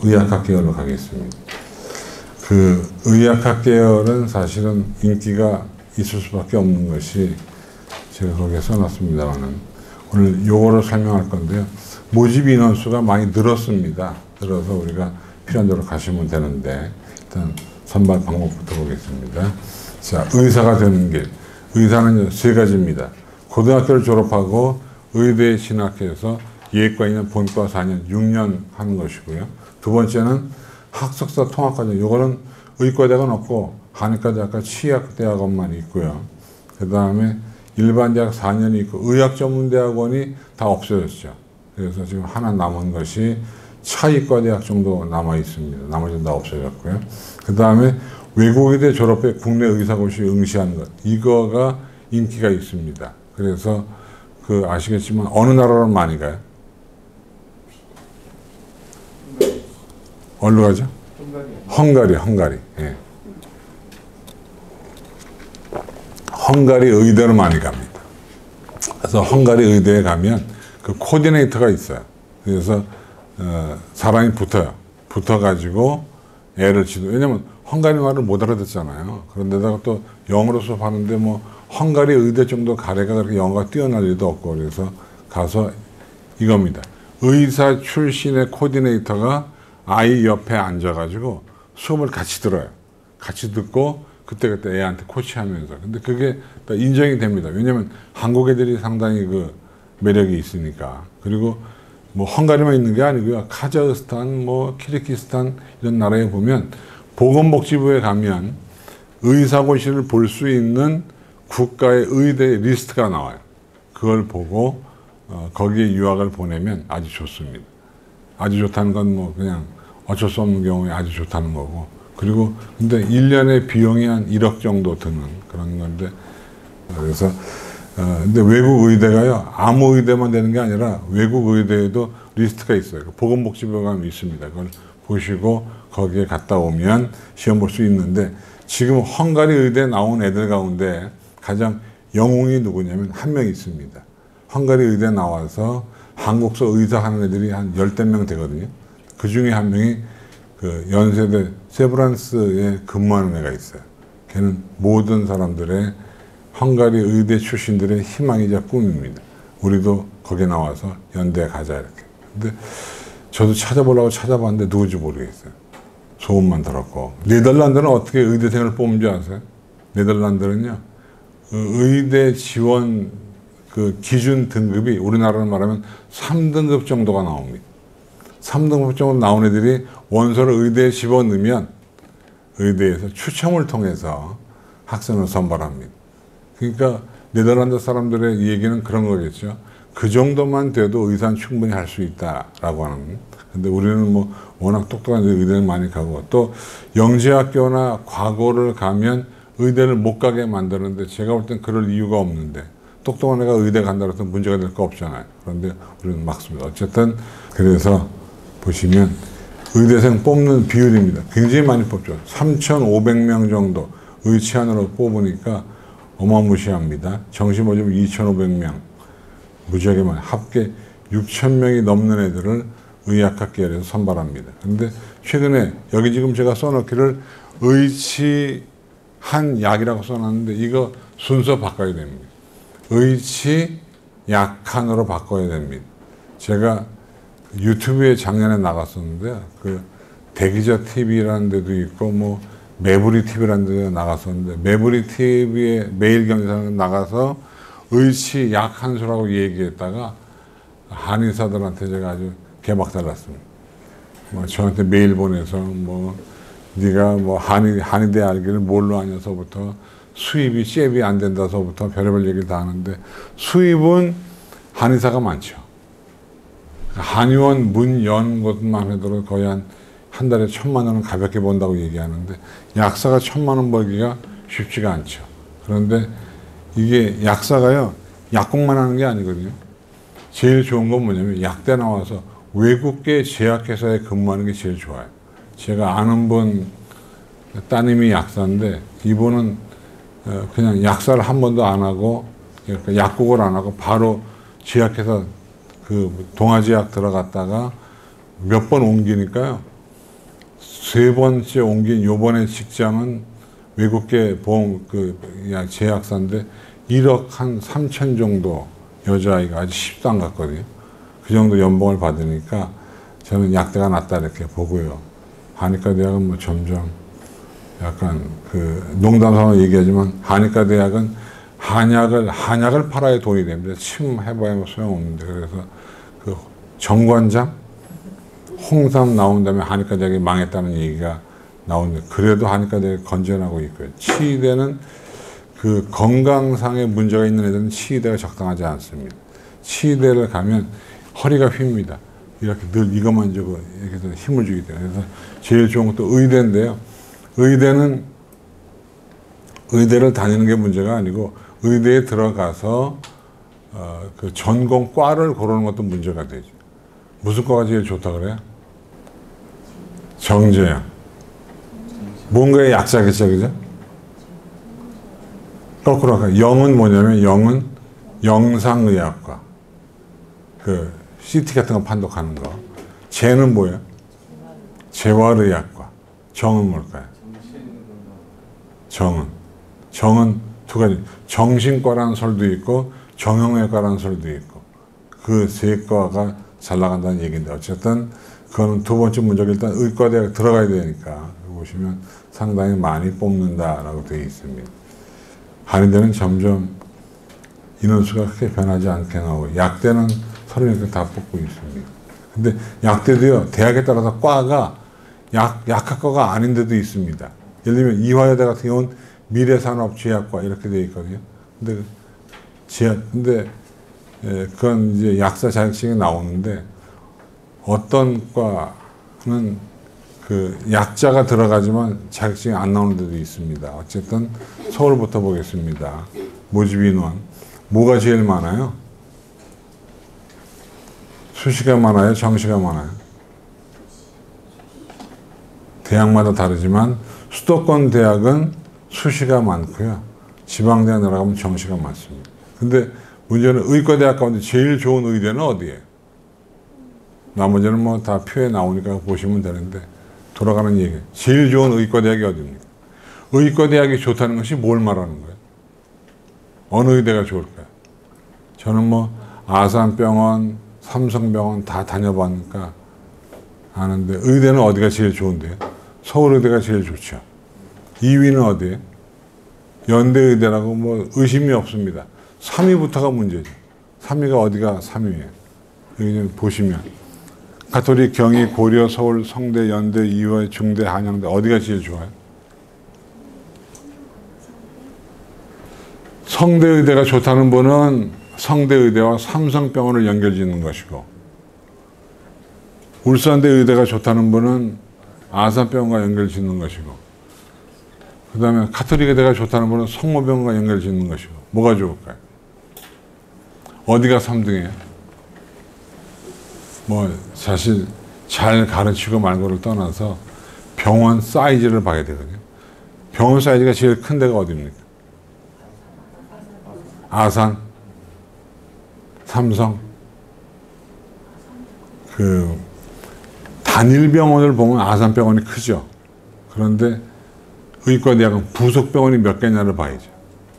의학학 계열로 가겠습니다. 그 의학학 계열은 사실은 인기가 있을 수밖에 없는 것이 제가 거기에 써놨습니다만은 오늘 요거를 설명할 건데요. 모집 인원수가 많이 늘었습니다. 늘어서 우리가 필요한 대로 가시면 되는데 일단 선발 방법부터 보겠습니다. 자, 의사가 되는 길. 의사는 세 가지입니다. 고등학교를 졸업하고 의대에 진학해서 예과이나 본과 4년, 6년 하는 것이고요. 두 번째는 학석사 통합과정. 이거는 의과대학은 없고 한의과대학과 치의학대학원만 있고요. 그 다음에 일반 대학 4년이 있고 의학전문대학원이 다 없어졌죠. 그래서 지금 하나 남은 것이 차의과대학 정도 남아 있습니다. 나머지는 다 없어졌고요. 그 다음에 외국의대 졸업해 국내 의사고시 응시하는 것. 이거가 인기가 있습니다. 그래서 그 아시겠지만 어느 나라로 많이 가요? 어디로 가죠? 헝가리. 예. 헝가리 의대로 많이 갑니다. 그래서 헝가리 의대에 가면 그 코디네이터가 있어요. 그래서 사람이 붙어요. 붙어가지고 애를 지도. 왜냐면 헝가리 말을 못 알아듣잖아요. 그런데다가 또 영어로 수업하는데 뭐 헝가리 의대 정도 가래가 그렇게 영어가 뛰어날 일도 없고 그래서 가서 이겁니다. 의사 출신의 코디네이터가 아이 옆에 앉아가지고 수업을 같이 들어요. 같이 듣고 그때그때 애한테 코치하면서. 근데 그게 인정이 됩니다. 왜냐면 한국 애들이 상당히 그 매력이 있으니까. 그리고 뭐 헝가리만 있는 게 아니고요. 카자흐스탄, 뭐 키르기스탄 이런 나라에 보면 보건복지부에 가면 의사고시를 볼 수 있는 국가의 의대 리스트가 나와요. 그걸 보고 거기에 유학을 보내면 아주 좋습니다. 아주 좋다는 건 뭐 그냥 어쩔 수 없는 경우에 아주 좋다는 거고. 그리고 근데 1년에 비용이 한 1억 정도 드는 그런 건데 그래서 근데 외국 의대가요 아무 의대만 되는 게 아니라 외국 의대에도 리스트가 있어요. 보건복지부에 가면 있습니다. 그걸 보시고 거기에 갔다 오면 시험 볼 수 있는데 지금 헝가리 의대에 나온 애들 가운데 가장 영웅이 누구냐면 한 명 있습니다. 헝가리 의대에 나와서 한국서 의사 하는 애들이 한 10명 되거든요. 그 중에 한 명이 그 연세대 세브란스에 근무하는 애가 있어요. 걔는 모든 사람들의 헝가리 의대 출신들의 희망이자 꿈입니다. 우리도 거기 나와서 연대에 가자 이렇게. 근데 저도 찾아보려고 찾아봤는데 누군지 모르겠어요. 소문만 들었고. 네덜란드는 어떻게 의대생을 뽑는 줄 아세요? 네덜란드는요. 의대 지원 그 기준 등급이 우리나라로 말하면 3등급 정도가 나옵니다. 3등급 정도 나온 애들이 원서를 의대에 집어넣으면 의대에서 추첨을 통해서 학생을 선발합니다. 그러니까 네덜란드 사람들의 얘기는 그런 거겠죠. 그 정도만 돼도 의사는 충분히 할 수 있다라고 하는. 근데 우리는 뭐 워낙 똑똑한 의대를 많이 가고 또 영재학교나 과고를 가면 의대를 못 가게 만드는데 제가 볼 땐 그럴 이유가 없는데 똑똑한 애가 의대 간다고 해서 문제가 될 거 없잖아요. 그런데 우리는 막습니다. 어쨌든 그래서 보시면 의대생 뽑는 비율입니다. 굉장히 많이 뽑죠. 3,500명 정도 의치안으로 뽑으니까 어마무시합니다. 정시 모집 2,500명. 무지하게 많이 합계 6,000명이 넘는 애들을 의학학 계열에서 선발합니다. 그런데 최근에 여기 지금 제가 써놓기를 의치한 약이라고 써놨는데 이거 순서 바꿔야 됩니다. 의치약한으로 바꿔야 됩니다. 제가 유튜브에 작년에 나갔었는데 그 대기자 TV라는 데도 있고 뭐 매부리 TV라는 데도 나갔었는데 매부리 TV에 매일경제사는 나가서 의치 약한수라고 얘기했다가 한의사들한테 제가 아주 개박살 났습니다. 뭐 저한테 메일 보내서 뭐 네가 뭐 한의대 알기를 뭘로 아냐서부터 수입이 잽이 안 된다서부터 별의별 얘기를 다 하는데 수입은 한의사가 많죠. 한의원 문 연 것만 해도 거의 한 달에 1,000만 원은 가볍게 번다고 얘기하는데 약사가 1,000만 원 벌기가 쉽지가 않죠. 그런데 이게 약사가요 약국만 하는 게 아니거든요. 제일 좋은 건 뭐냐면 약대 나와서 외국계 제약회사에 근무하는 게 제일 좋아요. 제가 아는 분 따님이 약사인데 이분은 그냥 약사를 한 번도 안 하고 약국을 안 하고 바로 제약회사 그 동아제약 들어갔다가 몇 번 옮기니까요 3번째 옮긴 요번에 직장은 외국계 보험 제약사인데 1억 한 3천 정도 여자아이가 아직 10도 안 갔거든요. 그 정도 연봉을 받으니까 저는 약대가 낫다 이렇게 보고요. 한의과 대학은 뭐 점점 약간 농담삼아 얘기하지만 한의과 대학은 한약을 팔아야 돈이 됩니다. 침 해봐야 뭐 소용없는데. 그래서 그 정관장 홍삼 나온 다음에 한의과 대학이 망했다는 얘기가 나오는데, 그래도 한의과 대학이 건전하고 있고요. 치의대는 그 건강상의 문제가 있는 애들은 치의대가 적당하지 않습니다. 치의대를 가면 허리가 휩니다. 이렇게 늘 이것만 주고 이렇게 해서 힘을 주기 때문에. 그래서 제일 좋은 것도 의대인데요. 의대를 다니는 게 문제가 아니고 의대에 들어가서 그 전공 과를 고르는 것도 문제가 되죠. 무슨 과가 제일 좋다 그래요? 정제요. 뭔가의 약자겠죠, 그죠? 거꾸로 할까요? 영은 뭐냐면, 영은 영상의학과. 그 CT 같은 거 판독하는 거. 재는 뭐예요? 재활의학과. 정은 뭘까요? 정은 두 가지. 정신과라는 설도 있고 정형외과라는 설도 있고, 그 세 과가 잘 나간다는 얘기인데, 어쨌든 그거는 두 번째 문제가 일단 의과대학 들어가야 되니까 보시면 상당히 많이 뽑는다라고 되어 있습니다. 한의대는 점점 인원수가 크게 변하지 않게 나오고, 약대는 30명 다 뽑고 있습니다. 근데 약대도요, 대학에 따라서 과가 약학과가 아닌 데도 있습니다. 예를 들면 이화여대 같은 경우는 미래산업제약과 이렇게 되어 있거든요. 근데 그건 이제 약사 자격증이 나오는데, 어떤 과는 그 약자가 들어가지만 자격증이 안 나오는 데도 있습니다. 어쨌든 서울부터 보겠습니다. 모집 인원. 뭐가 제일 많아요? 수시가 많아요? 정시가 많아요? 대학마다 다르지만 수도권 대학은 수시가 많고요. 지방대학 들어가면 정시가 많습니다. 근데 문제는 의과대학 가운데 제일 좋은 의대는 어디예요? 나머지는 뭐 다 표에 나오니까 보시면 되는데, 돌아가는 얘기. 제일 좋은 의과대학이 어디입니까? 의과대학이 좋다는 것이 뭘 말하는 거예요? 어느 의대가 좋을까요? 저는 뭐 아산병원, 삼성병원 다 다녀봤으니까 아는데, 의대는 어디가 제일 좋은데요? 서울의대가 제일 좋죠. 2위는 어디예요? 연대의대라고 뭐 의심이 없습니다. 3위부터가 문제죠. 3위가 어디가 3위예요? 여기 좀 보시면 가톨릭, 경희, 고려, 서울, 성대, 연대, 이화, 중대, 한양대 어디가 제일 좋아요? 성대의대가 좋다는 분은 성대의대와 삼성병원을 연결짓는 것이고, 울산대 의대가 좋다는 분은 아산병원과 연결짓는 것이고, 그 다음에 가톨릭 의대가 좋다는 분은 성모병원과 연결짓는 것이고, 뭐가 좋을까요? 어디가 3등이에요? 뭐 사실 잘 가르치고 말고를 떠나서 병원 사이즈를 봐야 되거든요. 병원 사이즈가 제일 큰 데가 어디입니까? 아산, 삼성. 그 단일 병원을 보면 아산병원이 크죠. 그런데 의과대학은 부속 병원이 몇 개냐를 봐야죠.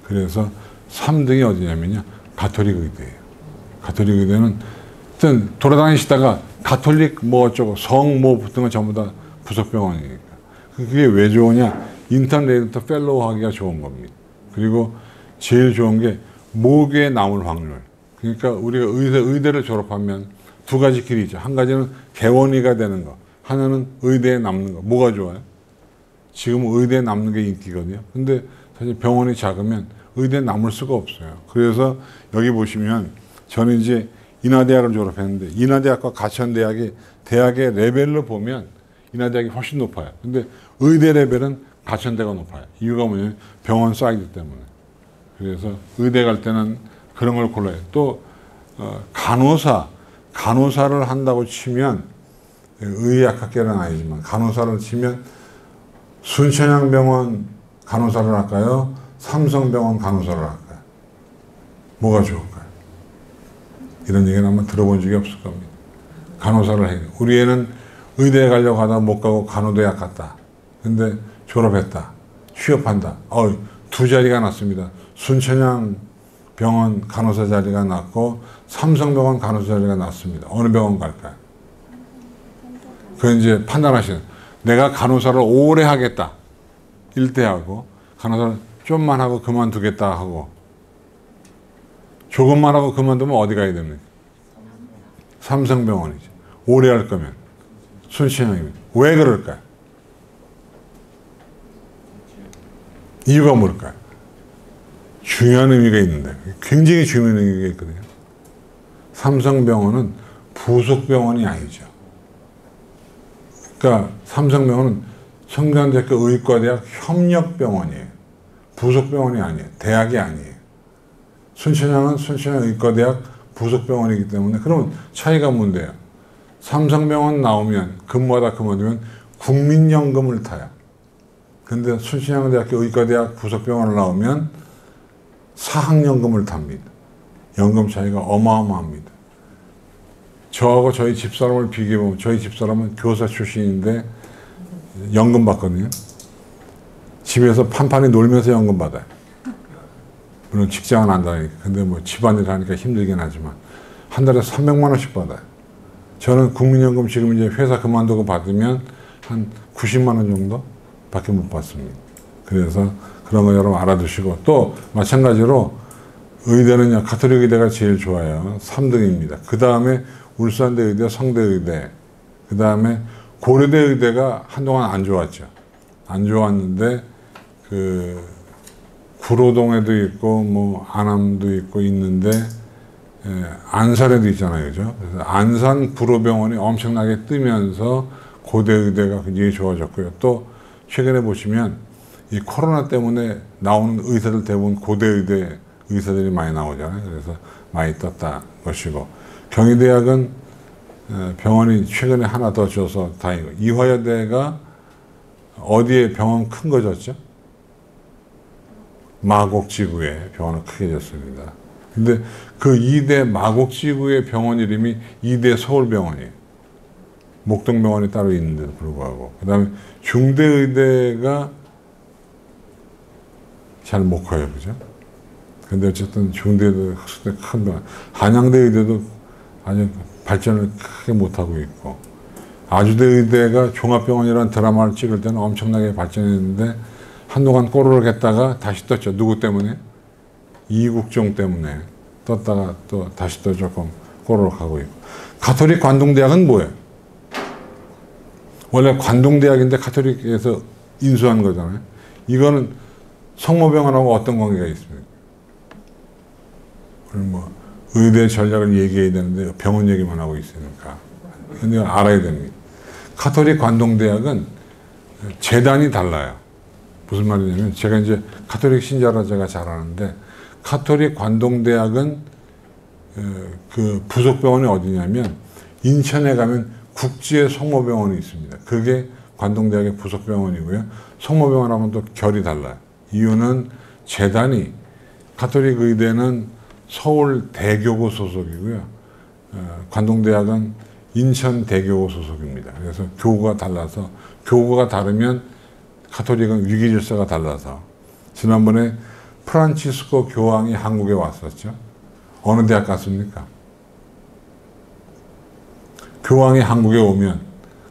그래서 3등이 어디냐면요, 가톨릭 의대예요. 가톨릭 의대는 하여튼 돌아다니시다가 가톨릭 뭐 어쩌고 성 뭐 붙은 건 전부 다 부속병원이니까. 그게 왜 좋으냐? 인턴레이터 펠로우 하기가 좋은 겁니다. 그리고 제일 좋은 게 모교에 남을 확률. 그러니까 우리가 의대를 졸업하면 두 가지 길이 있죠. 한 가지는 개원의가 되는 거, 하나는 의대에 남는 거. 뭐가 좋아요? 지금 의대에 남는 게 인기거든요. 근데 사실 병원이 작으면 의대에 남을 수가 없어요. 그래서 여기 보시면 저는 이제 인하대학을 졸업했는데, 인하대학과 가천대학이 대학의 레벨로 보면 인하대학이 훨씬 높아요. 근데 의대 레벨은 가천대가 높아요. 이유가 뭐냐면 병원 사이즈 때문에. 그래서 의대 갈 때는 그런 걸 골라요. 또 간호사를 한다고 치면, 의학학계는 아니지만 간호사를 치면 순천향병원 간호사를 할까요? 삼성병원 간호사를 할까요? 뭐가 좋을까요? 이런 얘기는 아마 들어본 적이 없을 겁니다. 간호사를 해요. 우리 애는 의대에 가려고 하다가 못 가고 간호대학 갔다. 근데 졸업했다. 취업한다. 두 자리가 났습니다. 순천향 병원 간호사 자리가 났고 삼성병원 간호사 자리가 났습니다. 어느 병원 갈까요? 그 이제 판단하시는. 내가 간호사를 오래 하겠다. 일대하고 간호사를 좀만 하고 그만두겠다 하고 조금만 하고 그만두면 어디 가야 됩니까? 삼성병원이죠. 오래 할 거면 순천향입니다. 왜 그럴까요? 이유가 뭘까요? 중요한 의미가 있는데 굉장히 중요한 의미가 있거든요. 삼성병원은 부속병원이 아니죠. 그러니까 삼성병원은 성균관대학교 의과대학 협력병원이에요. 부속병원이 아니에요. 대학이 아니에요. 순천향은 순천향 의과대학 부속병원이기 때문에 그러면 차이가 뭔데요? 삼성병원 나오면 근무하다 그만두면 국민연금을 타요. 근데 순천향대학교 의과대학 부속병원을 나오면 사학연금을 탑니다. 연금 차이가 어마어마합니다. 저하고 저희 집사람을 비교해보면 저희 집사람은 교사 출신인데 연금 받거든요. 집에서 판판히 놀면서 연금 받아요. 물론 직장은 안 다니니까. 근데 뭐 집안일 하니까 힘들긴 하지만 한 달에 300만 원씩 받아요. 저는 국민연금 지금 이제 회사 그만두고 받으면 한 90만 원 정도 밖에 못 받습니다. 그래서 그런 거 여러분 알아두시고 또 마찬가지로 의대는요. 가톨릭 의대가 제일 좋아요. 3등입니다. 그 다음에 울산대 의대, 성대 의대, 그 다음에 고려대 의대가 한동안 안 좋았죠. 안 좋았는데 그 구로동에도 있고 뭐 안암도 있고 있는데 안산에도 있잖아요. 그죠? 그래서 안산 구로병원이 엄청나게 뜨면서 고대 의대가 굉장히 좋아졌고요. 또 최근에 보시면 이 코로나 때문에 나오는 의사들 대부분 고대 의대 의사들이 많이 나오잖아요. 그래서 많이 떴다 것이고 경희대학은 병원이 최근에 하나 더 줘서 다행이고 이화여대가 어디에 병원 큰 거 줬죠? 마곡지구에 병원을 크게 줬습니다. 근데 그 이대 마곡지구의 병원 이름이 이대 서울병원이에요. 목동병원이 따로 있는데도 불구하고. 그 다음에 중대의대가 잘 못 커요. 그죠? 근데 어쨌든 중대도 흑수대 큰 병원. 한양대 의대도 아주 발전을 크게 못하고 있고. 아주대 의대가 종합병원이라는 드라마를 찍을 때는 엄청나게 발전했는데 한동안 꼬르륵 했다가 다시 떴죠. 누구 때문에? 이국종 때문에 떴다가 또 다시 또 조금 꼬르륵 하고 있고. 가톨릭 관동대학은 뭐예요? 원래 관동대학인데 가톨릭에서 인수한 거잖아요. 이거는 성모병원하고 어떤 관계가 있습니까? 그럼 뭐 의대 전략을 얘기해야 되는데 병원 얘기만 하고 있으니까. 근데 알아야 됩니다. 가톨릭 관동대학은 재단이 달라요. 무슨 말이냐면 제가 이제 가톨릭 신자라 제가 잘 아는데 가톨릭 관동대학은 그 부속병원이 어디냐면 인천에 가면 국지의 성모병원이 있습니다. 그게 관동대학의 부속병원이고요. 성모병원하고는 또 결이 달라요. 이유는 재단이 가톨릭 의대는 서울 대교구 소속이고요. 관동대학은 인천 대교구 소속입니다. 그래서 교구가 달라서 교구가 다르면 가톨릭은 위기질서가 달라서 지난번에 프란치스코 교황이 한국에 왔었죠. 어느 대학 갔습니까? 교황이 한국에 오면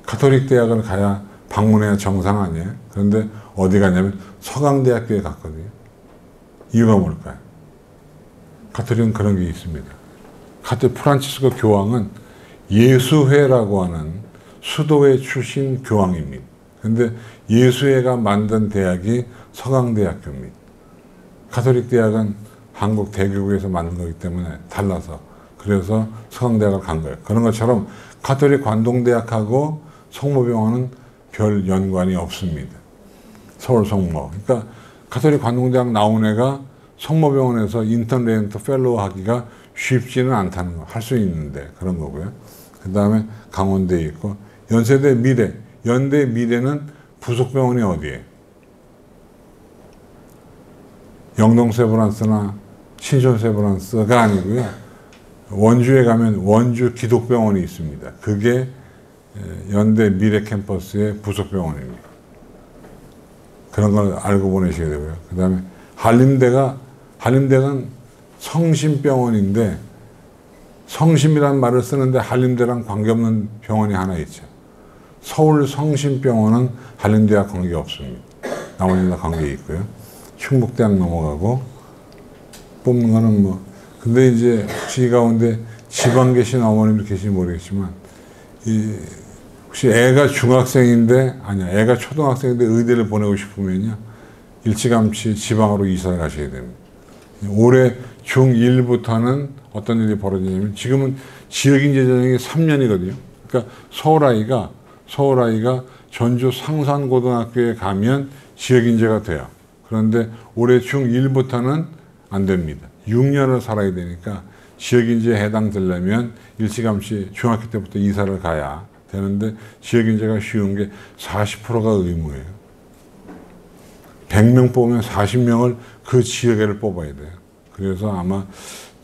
가톨릭 대학을 가야 방문해야 정상 아니에요? 그런데 어디 가냐면 서강대학교에 갔거든요. 이유가 뭘까요? 가톨릭은 그런 게 있습니다. 프란치스코 교황은 예수회라고 하는 수도회 출신 교황입니다. 그런데 예수회가 만든 대학이 서강대학교입니다. 가톨릭 대학은 한국 대교구에서 만든 거기 때문에 달라서 그래서 서강대학을 간 거예요. 그런 것처럼 가톨릭 관동대학하고 성모병원은 별 연관이 없습니다. 서울 성모. 그러니까 가톨릭 관동대학 나온 애가 성모병원에서 인턴 레전트 펠로우 하기가 쉽지는 않다는 거. 할 수 있는데 그런 거고요. 그 다음에 강원대에 있고 연세대 미대. 연대 미대는 부속병원이 어디에? 영동세브란스나 신촌세브란스가 아니고요. 원주에 가면 원주 기독병원이 있습니다. 그게 연대 미래 캠퍼스의 부속병원입니다. 그런 걸 알고 보내셔야 되고요. 그 다음에 한림대는 성심병원인데, 성심이라는 말을 쓰는데 한림대랑 관계없는 병원이 하나 있죠. 서울 성심병원은 한림대와 관계 없습니다. 나머지는 다 관계 있고요. 충북대학 넘어가고, 뽑는 거는 뭐, 근데 이제 혹시 이 가운데 지방 계신 어머님도 계신지 모르겠지만, 혹시 애가 중학생인데, 아니야, 애가 초등학생인데 의대를 보내고 싶으면요, 일찌감치 지방으로 이사를 가셔야 됩니다. 올해 중1부터는 어떤 일이 벌어지냐면, 지금은 지역인재 전형이 3년이거든요. 그러니까 서울 아이가 전주 상산고등학교에 가면 지역인재가 돼요. 그런데 올해 중1부터는 안 됩니다. 6년을 살아야 되니까 지역인재에 해당되려면 일찌감치 중학교 때부터 이사를 가야 되는데, 지역인재가 쉬운 게 40%가 의무예요. 100명 뽑으면 40명을 그 지역에를 뽑아야 돼요. 그래서 아마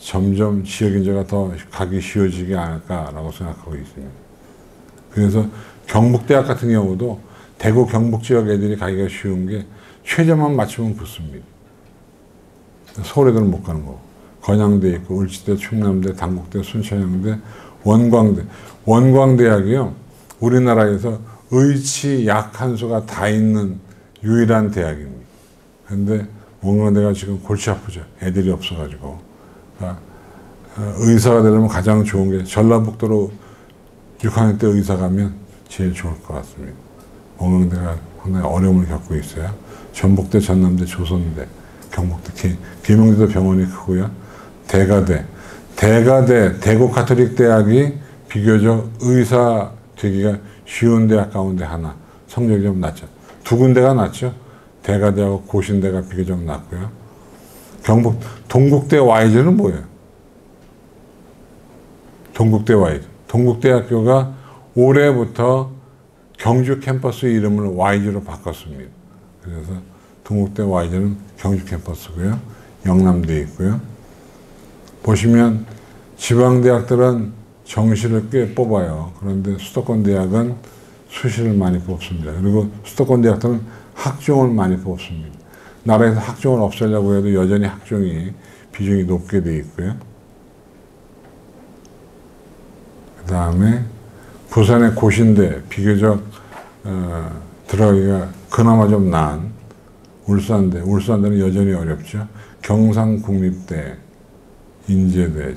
점점 지역인재가 더 가기 쉬워지지 않을까라고 생각하고 있습니다. 그래서 경북대학 같은 경우도 대구 경북 지역 애들이 가기가 쉬운 게 최저만 맞추면 붙습니다. 서울 애들은 못 가는 거고. 건양대 있고, 울지대, 충남대, 당국대, 순천향대, 원광대. 원광대학이요, 우리나라에서 의치 약 한 수가 다 있는 유일한 대학입니다. 그런데 원광대가 지금 골치 아프죠. 애들이 없어가지고. 그러니까 의사가 되려면 가장 좋은 게 전라북도로 6학년 때 의사 가면 제일 좋을 것 같습니다. 원광대가 상당히 어려움을 겪고 있어요. 전북대, 전남대, 조선대, 경북대, 계명대도 병원이 크고요. 대가대, 대구 가톨릭 대학이 비교적 의사 되기가 쉬운 대학 가운데 하나. 성적이 좀 낮죠. 두 군데가 낮죠. 대가대하고 고신대가 비교적 낮고요. 동국대 Y즈는 뭐예요? 동국대 Y즈. 동국대학교가 올해부터 경주 캠퍼스 이름을 Y즈로 바꿨습니다. 그래서 동국대 Y즈는 경주 캠퍼스고요. 영남대에 있고요. 보시면 지방대학들은 정시를 꽤 뽑아요. 그런데 수도권 대학은 수시를 많이 뽑습니다. 그리고 수도권 대학들은 학종을 많이 뽑습니다. 나라에서 학종을 없애려고 해도 여전히 학종이 비중이 높게 돼 있고요. 그 다음에 부산의 고신대, 비교적 들어가기가 그나마 좀 나은 울산대는 여전히 어렵죠. 경상국립대, 인제대,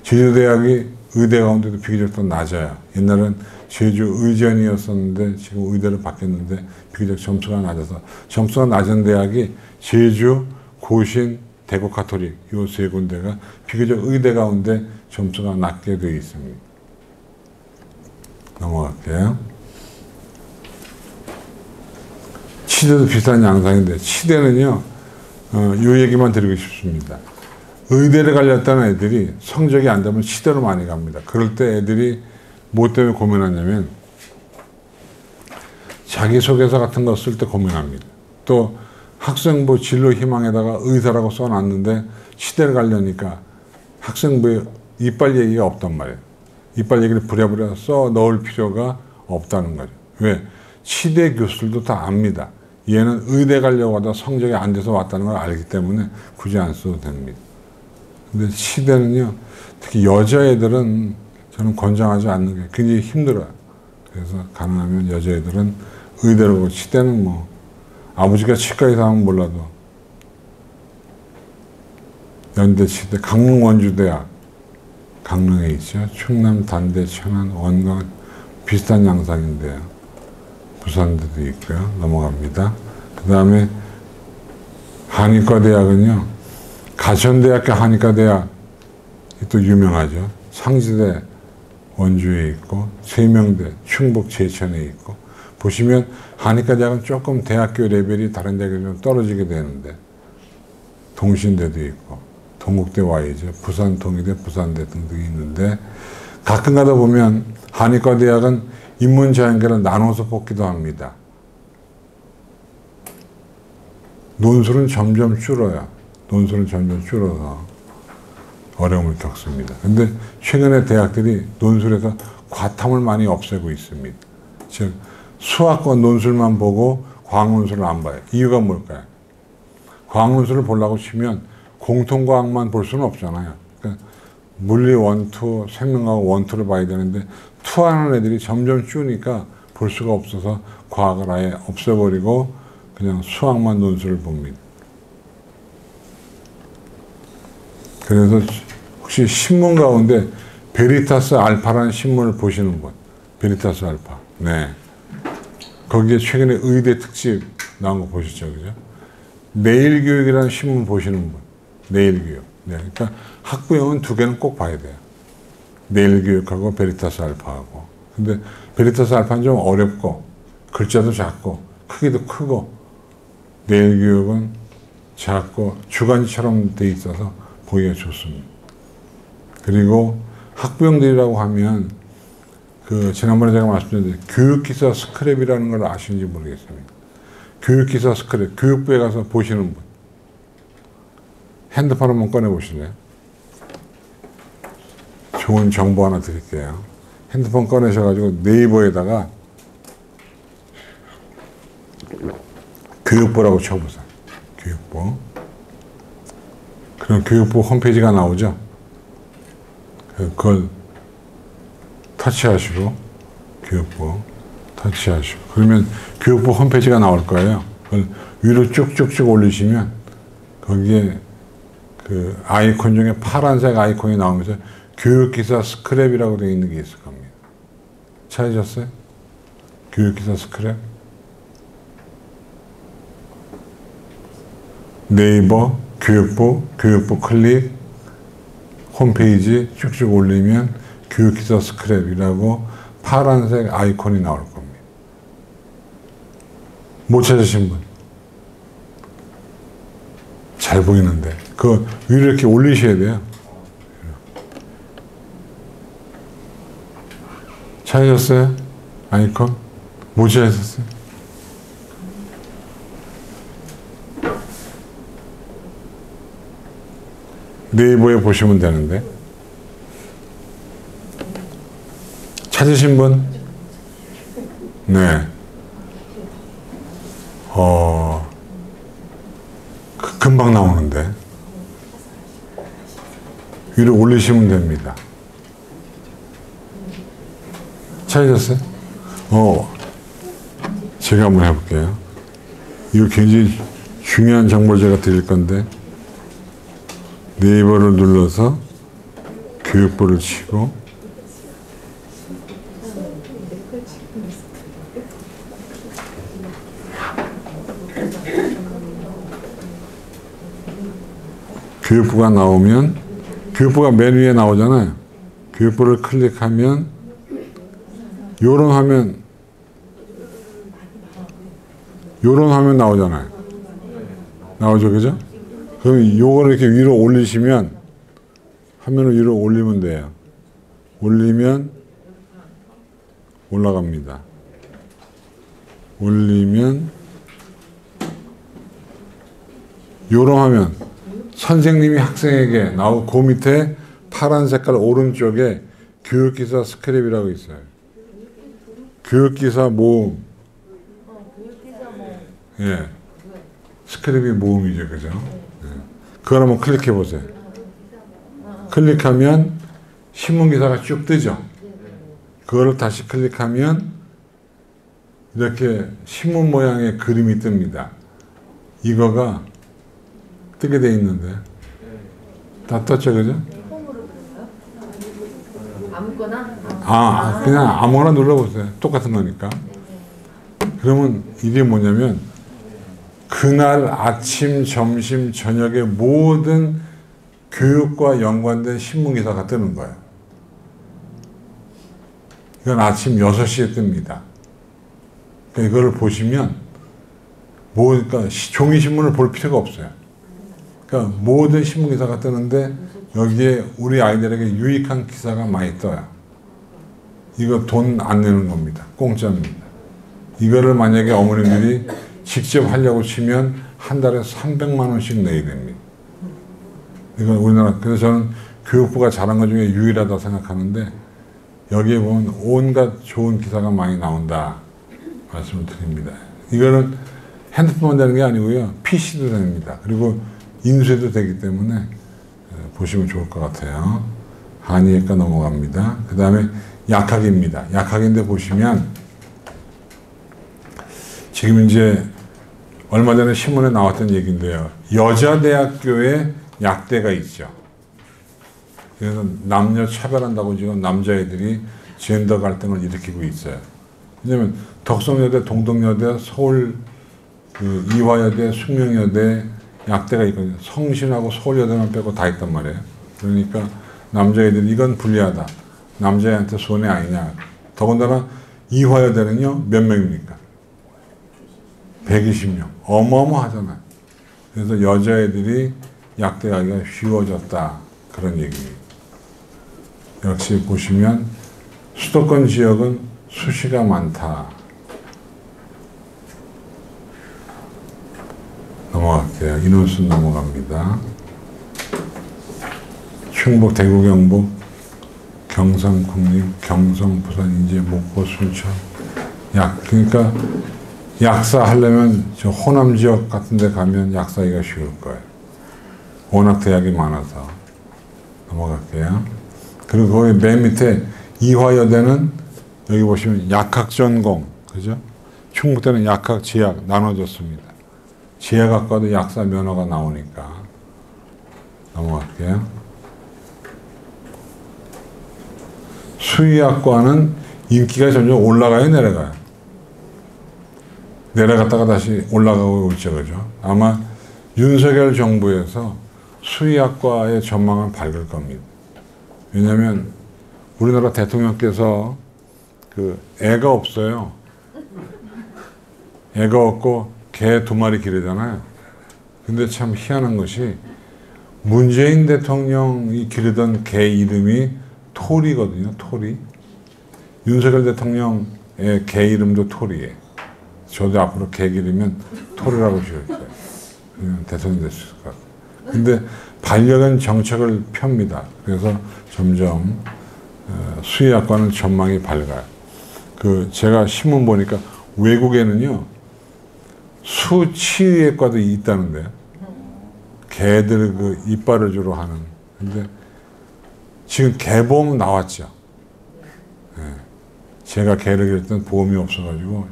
제주대학이 의대 가운데도 비교적 더 낮아요. 옛날엔 제주 의전이었었는데 지금 의대로 바뀌었는데 비교적 점수가 낮아서, 점수가 낮은 대학이 제주, 고신, 대구 가톨릭 이 세 군데가 비교적 의대 가운데 점수가 낮게 되어 있습니다. 넘어갈게요. 치대도 비슷한 양상인데, 치대는요, 이 얘기만 드리고 싶습니다. 의대를 가렸다는 애들이 성적이 안 되면 치대로 많이 갑니다. 그럴 때 애들이 뭐 때문에 고민하냐면, 자기소개서 같은 거 쓸 때 고민합니다. 또 학생부 진로 희망에다가 의사라고 써놨는데 치대를 가려니까 학생부에 이빨 얘기가 없단 말이에요. 이빨 얘기를 부랴부랴 써 넣을 필요가 없다는 거죠. 왜? 치대 교수들도 다 압니다. 얘는 의대 가려고 하다 성적이 안 돼서 왔다는 걸 알기 때문에 굳이 안 써도 됩니다. 근데 치대는요, 특히 여자애들은 저는 권장하지 않는 게 굉장히 힘들어요. 그래서 가능하면 여자애들은 의대로 가고, 치대는 뭐 아버지가 치과의사 하면 몰라도 연대, 치대, 강릉 원주대학 강릉에 있죠. 충남, 단대, 천안, 원광 비슷한 양상인데요. 부산대도 있고요. 넘어갑니다. 그 다음에 한의과대학은요, 가천대학교 한의과대학 또 유명하죠. 상지대 원주에 있고, 세명대 충북 제천에 있고. 보시면 한의과대학은 조금 대학교 레벨이 다른 대학에 좀 떨어지게 되는데, 동신대도 있고, 동국대 Y죠. 부산 동의대, 부산대 등등이 있는데, 가끔 가다 보면 한의과대학은 인문자연계를 나눠서 뽑기도 합니다. 논술은 점점 줄어요. 논술은 점점 줄어서 어려움을 겪습니다. 근데 최근에 대학들이 논술에서 과탐을 많이 없애고 있습니다. 즉 수학과 논술만 보고 과학논술을 안 봐요. 이유가 뭘까요? 과학논술을 보려고 치면 공통과학만 볼 수는 없잖아요. 그러니까 물리 원투, 생명과학 원투를 봐야 되는데 투하는 애들이 점점 줄으니까 볼 수가 없어서 과학을 아예 없애버리고 그냥 수학만 논술을 봅니다. 그래서 혹시 신문 가운데 베리타스 알파라는 신문을 보시는 분? 베리타스 알파. 네. 거기에 최근에 의대 특집 나온 거 보셨죠? 그죠? 내일교육이라는 신문 보시는 분? 내일교육. 네. 그러니까 학부형은 두 개는 꼭 봐야 돼요. 내일교육하고 베리타스 알파하고. 근데 베리타스 알파는 좀 어렵고, 글자도 작고, 크기도 크고, 내일교육은 작고, 주간지처럼 돼 있어서 보기가 좋습니다. 그리고 학부형들이라고 하면 지난번에 제가 말씀드린 교육기사 스크랩이라는 걸 아시는지 모르겠습니다. 교육기사 스크랩, 교육부에 가서 보시는 분. 핸드폰 한번 꺼내보실래요? 좋은 정보 하나 드릴게요. 핸드폰 꺼내셔가지고 네이버에다가 교육부라고 쳐보세요. 교육부. 그럼 교육부 홈페이지가 나오죠? 그걸 터치하시고, 교육부 터치하시고, 그러면 교육부 홈페이지가 나올 거예요. 그걸 위로 쭉쭉쭉 올리시면 거기에 그 아이콘 중에 파란색 아이콘이 나오면서 교육기사 스크랩이라고 되어 있는 게 있을 겁니다. 찾으셨어요? 교육기사 스크랩? 네이버 교육부 클릭 홈페이지 쭉쭉 올리면 교육기사 스크랩이라고 파란색 아이콘이 나올 겁니다. 못 찾으신 분? 잘 보이는데. 그 위로 이렇게 올리셔야 돼요. 찾으셨어요? 아이콘? 못 찾으셨어요? 네이버에 보시면 되는데. 찾으신 분? 네. 금방 나오는데. 위로 올리시면 됩니다. 찾으셨어요? 제가 한번 해볼게요. 이거 굉장히 중요한 정보를 제가 드릴 건데, 네이버를 눌러서 교육부를 치고, 교육부가 나오면, 교육부가 맨 위에 나오잖아요. 교육부를 클릭하면, 요런 화면 나오잖아요. 나오죠, 그죠? 그럼 요거를 이렇게 위로 올리시면, 화면을 위로 올리면 돼요. 올리면, 올라갑니다. 올리면, 요런 화면, 선생님이 학생에게 나오고, 그 밑에 파란 색깔 오른쪽에 교육기사 스크랩이라고 있어요. 교육기사 모음. 예. 스크랩이 모음이죠, 그죠? 예. 그걸 한번 클릭해 보세요. 클릭하면 신문기사가 쭉 뜨죠? 그거를 다시 클릭하면 이렇게 신문 모양의 그림이 뜹니다. 이거가 뜨게 돼 있는데. 다 떴죠, 그죠? 아무거나? 그냥 아무거나 눌러보세요. 똑같은 거니까. 그러면 이게 뭐냐면, 그날 아침, 점심, 저녁에 모든 교육과 연관된 신문기사가 뜨는 거예요. 이건 아침 6시에 뜹니다. 그러니까 이거를 보시면, 그러니까 종이신문을 볼 필요가 없어요. 그러니까 모든 신문기사가 뜨는데, 여기에 우리 아이들에게 유익한 기사가 많이 떠요. 이거 돈 안 내는 겁니다. 공짜입니다. 이거를 만약에 어머님들이 직접 하려고 치면 한 달에 300만 원씩 내야 됩니다. 이건 우리나라, 그래서 저는 교육부가 잘한 것 중에 유일하다고 생각하는데, 여기에 보면 온갖 좋은 기사가 많이 나온다 말씀을 드립니다. 이거는 핸드폰만 되는 게 아니고요. PC도 됩니다. 그리고 인쇄도 되기 때문에 보시면 좋을 것 같아요. 한의학과 넘어갑니다. 그 다음에 약학입니다. 약학인데 보시면 지금 이제 얼마 전에 신문에 나왔던 얘기인데요. 여자대학교에 약대가 있죠. 그래서 남녀 차별한다고 지금 남자애들이 젠더 갈등을 일으키고 있어요. 왜냐면 덕성여대, 동덕여대, 서울 그 이화여대, 숙명여대 약대가 있거든요. 성신하고 서울여대만 빼고 다 있단 말이에요. 그러니까 남자애들이 이건 불리하다. 남자애한테 손해 아니냐. 더군다나 이화여대는요, 몇 명입니까? 120명. 어마어마하잖아요. 그래서 여자애들이 약대 가기가 쉬워졌다. 그런 얘기예요. 역시 보시면 수도권 지역은 수시가 많다. 넘어갈게요. 인원수 넘어갑니다. 충북, 대구, 경북, 경상, 국립, 경성, 부산, 인제, 목포, 순천. 그러니까 약사 하려면 저 호남 지역 같은 데 가면 약사하기가 쉬울 거예요. 워낙 대학이 많아서. 넘어갈게요. 그리고 거기 맨 밑에 이화여대는 여기 보시면 약학 전공, 그죠? 충북대는 약학, 지학 나눠졌습니다. 지하학과도 약사 면허가 나오니까. 넘어갈게요. 수의학과는 인기가 점점 올라가요, 내려가요? 내려갔다가 다시 올라가고 있죠, 그죠? 아마 윤석열 정부에서 수의학과의 전망은 밝을 겁니다. 왜냐하면 우리나라 대통령께서 그 애가 없어요. 애가 없고 개 2마리 기르잖아요. 근데 참 희한한 것이 문재인 대통령이 기르던 개 이름이 토리거든요. 토리. 윤석열 대통령의 개 이름도 토리예요. 저도 앞으로 개 기르면 토리라고 지을 거예요. 그러면 대통령 될 수 있을 것 같아요. 근데 반려견 정책을 펴니다. 그래서 점점 수의학과는 전망이 밝아요. 제가 신문 보니까 외국에는요 수치의학과도 있다는데요. 개들 그 이빨을 주로 하는. 근데 지금 개보험 나왔죠. 네. 제가 개를 기를 때는 보험이 없어가지고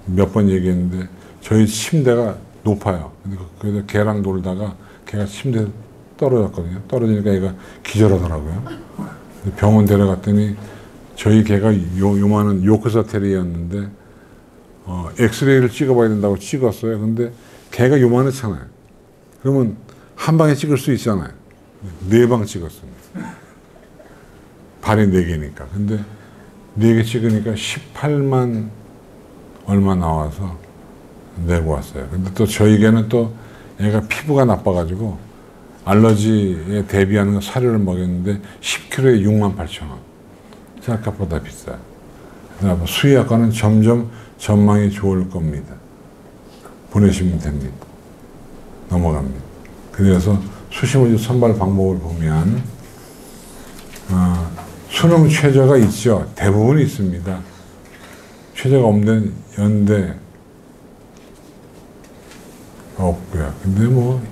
몇 번 얘기했는데 저희 침대가 높아요. 그래서 개랑 놀다가 개가 침대에 떨어졌거든요. 떨어지니까 얘가 기절하더라고요. 병원 데려갔더니 저희 개가 요만한 요크셔 테리어였는데 엑스레이를 찍어봐야 된다고 찍었어요. 근데 개가 요만했잖아요. 그러면 한 방에 찍을 수 있잖아요. 4방 찍었습니다. 발이 4개니까. 근데 4개 찍으니까 18만 얼마 나와서 내고 왔어요. 근데 또 저희 개는 또 얘가 피부가 나빠가지고 알러지에 대비하는 사료를 먹였는데 10kg에 68,000원. 생각보다 비싸요. 그래서 수의학과는 점점 전망이 좋을 겁니다. 보내시면 됩니다. 넘어갑니다. 그래서 수시문제 선발 방법을 보면 수능 최저가 있죠. 대부분 있습니다. 최저가 없는 연대 없고요. 근데 뭐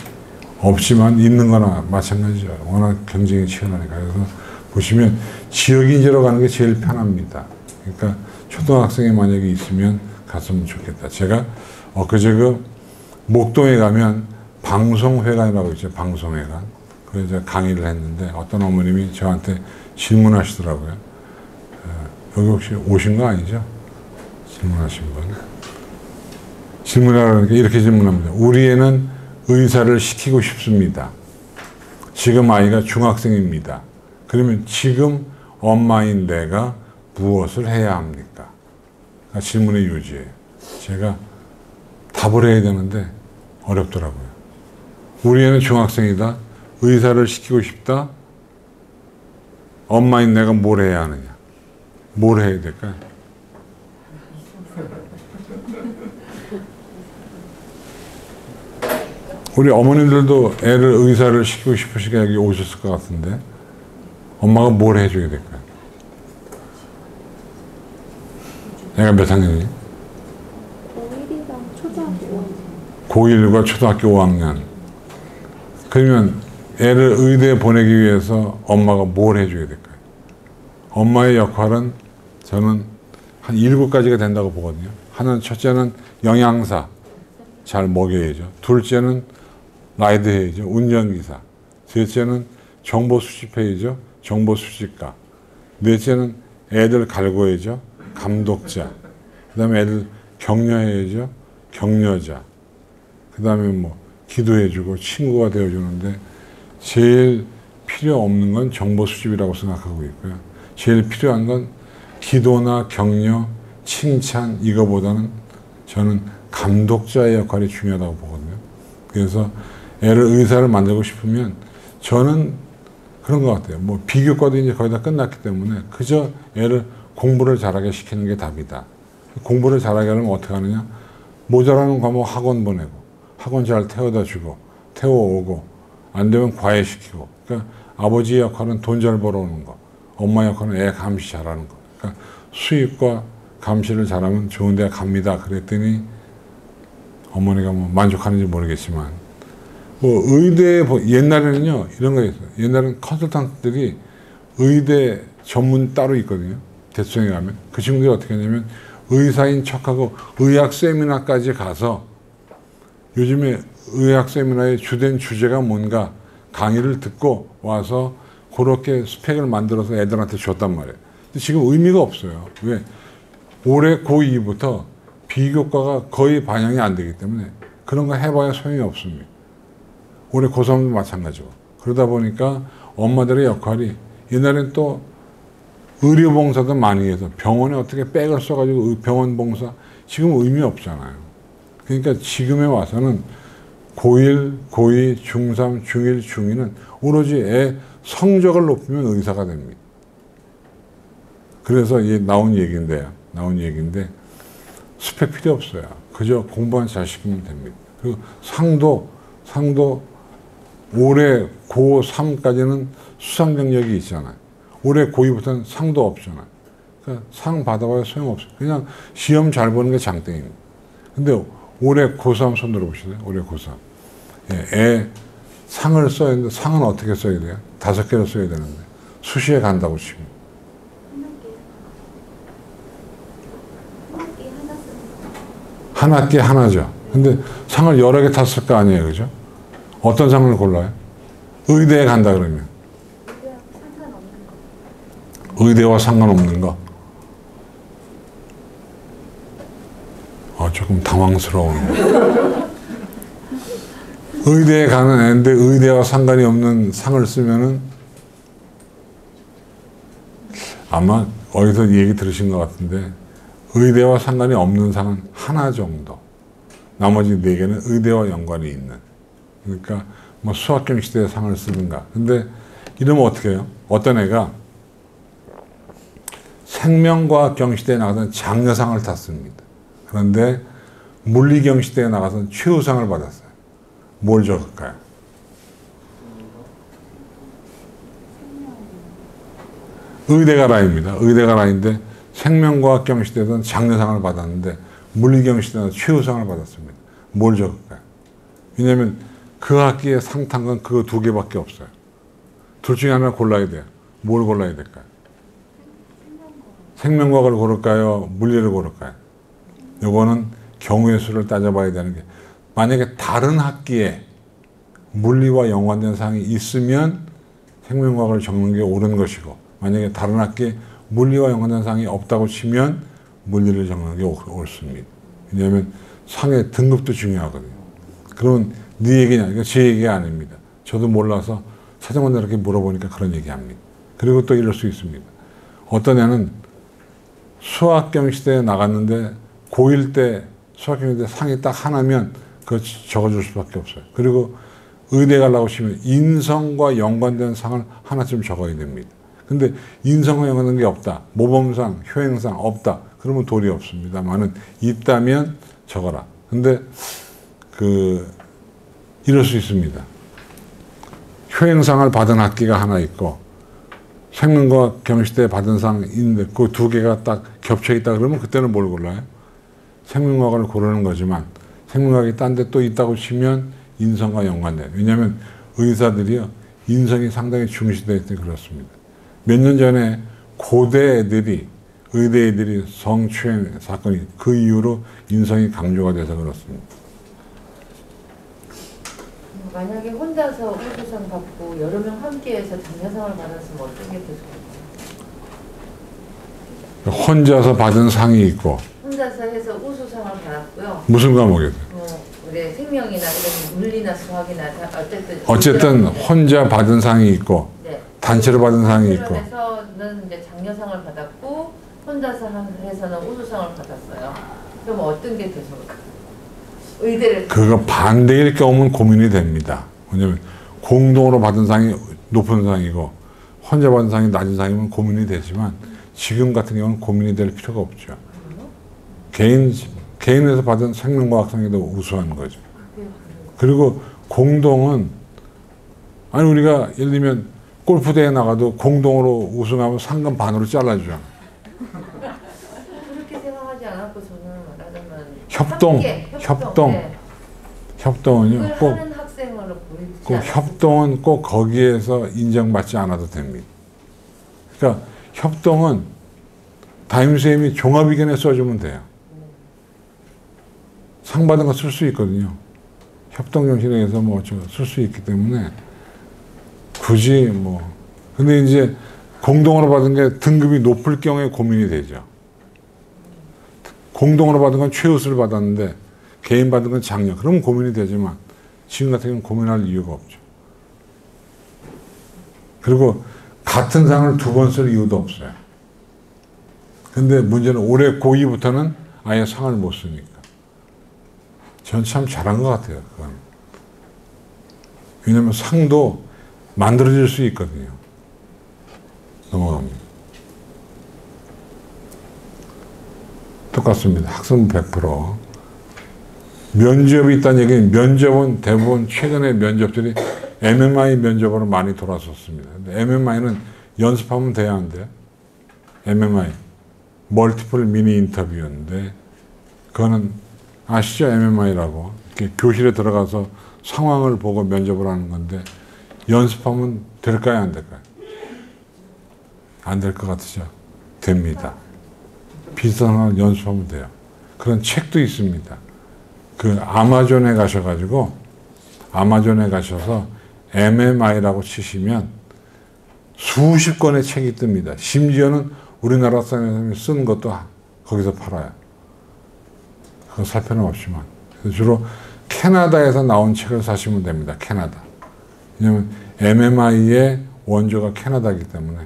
없지만 있는 거나 마찬가지죠. 워낙 경쟁이 치열하니까. 그래서 보시면 지역인재로 가는 게 제일 편합니다. 그러니까 초등학생이 만약에 있으면 갔으면 좋겠다. 제가 엊그제 목동에 가면 방송회관이라고 있죠. 방송회관. 그래서 강의를 했는데 어떤 어머님이 저한테 질문하시더라고요. 여기 혹시 오신 거 아니죠? 질문하신 분. 질문하라니까 이렇게 질문합니다. 우리 애는 의사를 시키고 싶습니다. 지금 아이가 중학생입니다. 그러면 지금 엄마인 내가 무엇을 해야 합니까? 질문의 요지예요. 제가 답을 해야 되는데 어렵더라고요. 우리 애는 중학생이다. 의사를 시키고 싶다. 엄마인 내가 뭘 해야 하느냐. 뭘 해야 될까요? 우리 어머님들도 애를 의사를 시키고 싶으시게 여기 오셨을 것 같은데 엄마가 뭘 해줘야 될까요? 애가 몇 학년이니? 고1이랑 초등학교 5학년. 고1과 초등학교 5학년. 그러면 애를 의대에 보내기 위해서 엄마가 뭘 해줘야 될까요? 엄마의 역할은 저는 한 7가지가 된다고 보거든요. 하나는 첫째는 영양사 잘 먹여야죠. 둘째는 라이드 해야죠. 운전기사. 셋째는 정보 수집해야죠. 정보 수집가. 넷째는 애들 갈고야죠. 감독자. 그 다음에 애들 격려해야죠. 격려자. 그 다음에 뭐 기도해주고 친구가 되어주는데 제일 필요 없는 건 정보 수집이라고 생각하고 있고요. 제일 필요한 건 기도나 격려, 칭찬 이거보다는 저는 감독자의 역할이 중요하다고 보거든요. 그래서 애를 의사를 만들고 싶으면 저는 그런 것 같아요. 뭐 비교과도 이제 거의 다 끝났기 때문에 그저 애를 공부를 잘하게 시키는 게 답이다. 공부를 잘하게 하려면 어떻게 하느냐? 모자라는 과목 학원 보내고 학원 잘 태워다 주고 태워오고 안 되면 과외시키고. 그러니까 아버지의 역할은 돈 잘 벌어오는 거, 엄마 역할은 애 감시 잘하는 거. 그러니까 수입과 감시를 잘하면 좋은 데 갑니다. 그랬더니 어머니가 뭐 만족하는지 모르겠지만 뭐 의대 옛날에는요 이런 거 있어요. 옛날에는 컨설턴트들이 의대 전문 따로 있거든요. 대통령에 가면 그 친구들이 어떻게 하냐면 의사인 척하고 의학 세미나까지 가서 요즘에 의학 세미나의 주된 주제가 뭔가 강의를 듣고 와서 그렇게 스펙을 만들어서 애들한테 줬단 말이에요. 근데 지금 의미가 없어요. 왜? 올해 고2부터 비교과가 거의 반영이 안 되기 때문에 그런 거 해봐야 소용이 없습니다. 올해 고3도 마찬가지고. 그러다 보니까 엄마들의 역할이 옛날엔 또 의료봉사도 많이 해서 병원에 어떻게 백을 써가지고 병원 봉사 지금 의미 없잖아요. 그러니까 지금에 와서는 고1, 고2, 중3, 중1, 중2는 오로지 애 성적을 높이면 의사가 됩니다. 그래서 이게 나온 얘기인데 스펙 필요 없어요. 그저 공부만 잘 시키면 됩니다. 그리고 상도 올해 고3까지는 수상 경력이 있잖아요. 올해 고2부터는 상도 없잖아요. 그러니까 상 받아봐야 소용없어요. 그냥 시험 잘 보는 게 장땡입니다. 근데 올해 고3 손 들어보시세요. 올해 고3. 예, 애 상을 써야 되는데 상은 어떻게 써야 돼요? 5개를 써야 되는데 수시에 간다고 치면. 한 학기에 하나죠. 근데 상을 여러 개 탔을 거 아니에요. 그죠? 어떤 상을 골라요? 의대에 간다 그러면. 의대와 상관없는 거. 조금 당황스러워요. 의대에 가는 애인데 의대와 상관이 없는 상을 쓰면은 아마 어디서 얘기 들으신 것 같은데 의대와 상관이 없는 상은 하나 정도. 나머지 4개는 의대와 연관이 있는. 그러니까 뭐 수학경시대에 상을 쓰든가. 근데 이러면 어떻게 해요? 어떤 애가 생명과학 경시대에 나가서는 장려상을 탔습니다. 그런데 물리경시대에 나가서는 최우상을 받았어요. 뭘 적을까요? 의대가 라인입니다. 의대가 라인인데 생명과학 경시대에서는 장려상을 받았는데 물리경시대에서 최우상을 받았습니다. 뭘 적을까요? 왜냐하면 그 학기에 상 탄 건 그거 2개밖에 없어요. 둘 중에 하나를 골라야 돼요. 뭘 골라야 될까요? 생명과학을 고를까요? 물리를 고를까요? 요거는 경우의 수를 따져봐야 되는 게 만약에 다른 학기에 물리와 연관된 상이 있으면 생명과학을 적는 게 옳은 것이고 만약에 다른 학기에 물리와 연관된 상이 없다고 치면 물리를 적는 게 옳습니다. 왜냐하면 상의 등급도 중요하거든요. 그러면 네 얘기냐? 이거 제 얘기가 아닙니다. 저도 몰라서 사장님한테 물어보니까 그런 얘기합니다. 그리고 또 이럴 수 있습니다. 어떤 애는 수학경시대에 나갔는데 고1 때 수학경시대 상이 딱 하나면 그거 적어줄 수밖에 없어요. 그리고 의대 가려고 치면 인성과 연관된 상을 하나쯤 적어야 됩니다. 근데 인성과 연관된 게 없다. 모범상, 효행상 없다. 그러면 도리 없습니다만은 있다면 적어라. 근데 이럴 수 있습니다. 효행상을 받은 학기가 하나 있고 생명과학 경시대 받은 상 있는데 그 두 개가 딱 겹쳐 있다 그러면 그때는 뭘 골라요? 생명과학을 고르는 거지만 생명과학이 딴 데 또 있다고 치면 인성과 연관돼요. 왜냐하면 의사들이요 인성이 상당히 중시되어 있기 때문에 그렇습니다. 몇 년 전에 고대 애들이 의대 애들이 성추행 사건이 그 이후로 인성이 강조가 돼서 그렇습니다. 만약에 혼자서 우수상 받고 여러 명 함께해서 장려상을 받았으면 어떤 게 됐을까요? 혼자서 받은 상이 있고 혼자서 해서 우수상을 받았고요. 무슨 과목이에요? 우리 생명이나 이런 물리나 수학이나 어쨌든 혼자 받은 상이 있고 네. 단체로 받은 상이 있고 그래서는 이제 장려상을 받았고 혼자서 해서는 우수상을 받았어요. 그럼 어떤 게 더 좋을까요? 의대를 그거 반대일 경우는 고민이 됩니다. 왜냐면 공동으로 받은 상이 높은 상이고 혼자 받은 상이 낮은 상이면 고민이 되지만 지금 같은 경우는 고민이 될 필요가 없죠. 개인에서 받은 생명과학상이 더 우수한 거죠. 그리고 공동은 아니 우리가 예를 들면 골프대회 나가도 공동으로 우승하면 상금 반으로 잘라주잖아. 그렇게 생각하지 않았고 저는 말하자면 협동. 네. 협동은요 그걸 꼭 하는 학생으로 보이지 그 않았어요. 협동은 꼭 거기에서 인정받지 않아도 됩니다. 그러니까 협동은 담임선생님이 종합의견에 써주면 돼요. 상 받은 거 쓸 수 있거든요. 협동정신에 의해서 뭐 쓸 수 있기 때문에 굳이 뭐 근데 이제 공동으로 받은 게 등급이 높을 경우에 고민이 되죠. 공동으로 받은 건 최우수를 받았는데 개인 받은 건 장려. 그러면 고민이 되지만 지금 같은 경우는 고민할 이유가 없죠. 그리고 같은 상을 두 번 쓸 이유도 없어요. 근데 문제는 올해 고2부터는 아예 상을 못 쓰니까. 전 참 잘한 것 같아요. 그건. 왜냐하면 상도 만들어질 수 있거든요. 넘어갑니다. 똑같습니다. 학생부 100%. 면접이 있다는 얘기는 면접은 대부분 최근에 면접들이 MMI 면접으로 많이 돌아섰습니다. 근데 MMI는 연습하면 돼야 한대. MMI. 멀티플 미니 인터뷰인데 그거는 아시죠? MMI라고. 이렇게 교실에 들어가서 상황을 보고 면접을 하는 건데 연습하면 될까요? 안 될까요? 안 될 것 같으죠? 됩니다. 비슷한 걸 연습하면 돼요. 그런 책도 있습니다. 그 아마존에 가셔가지고 아마존에 가셔서 MMI라고 치시면 수십 권의 책이 뜹니다. 심지어는 우리나라 사람이 쓴 것도 거기서 팔아요. 그거 살 필요는 없지만. 주로 캐나다에서 나온 책을 사시면 됩니다. 캐나다. 왜냐하면 MMI의 원조가 캐나다이기 때문에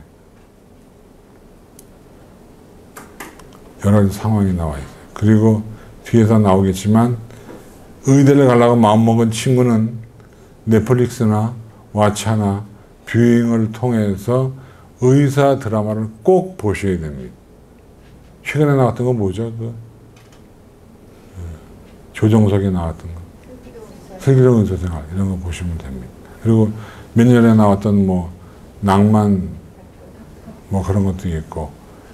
여러 가지 상황이 나와 있어요. 그리고 뒤에서 나오겠지만 의대를 가려고 마음먹은 친구는 넷플릭스나 왓챠나 뷰잉을 통해서 의사 드라마를 꼭 보셔야 됩니다. 최근에 나왔던 건 뭐죠? 조정석이 나왔던 거. 슬기로운 의사생활 이런 거 보시면 됩니다. 그리고 몇 년에 나왔던 뭐 낭만 뭐 그런 것도 있고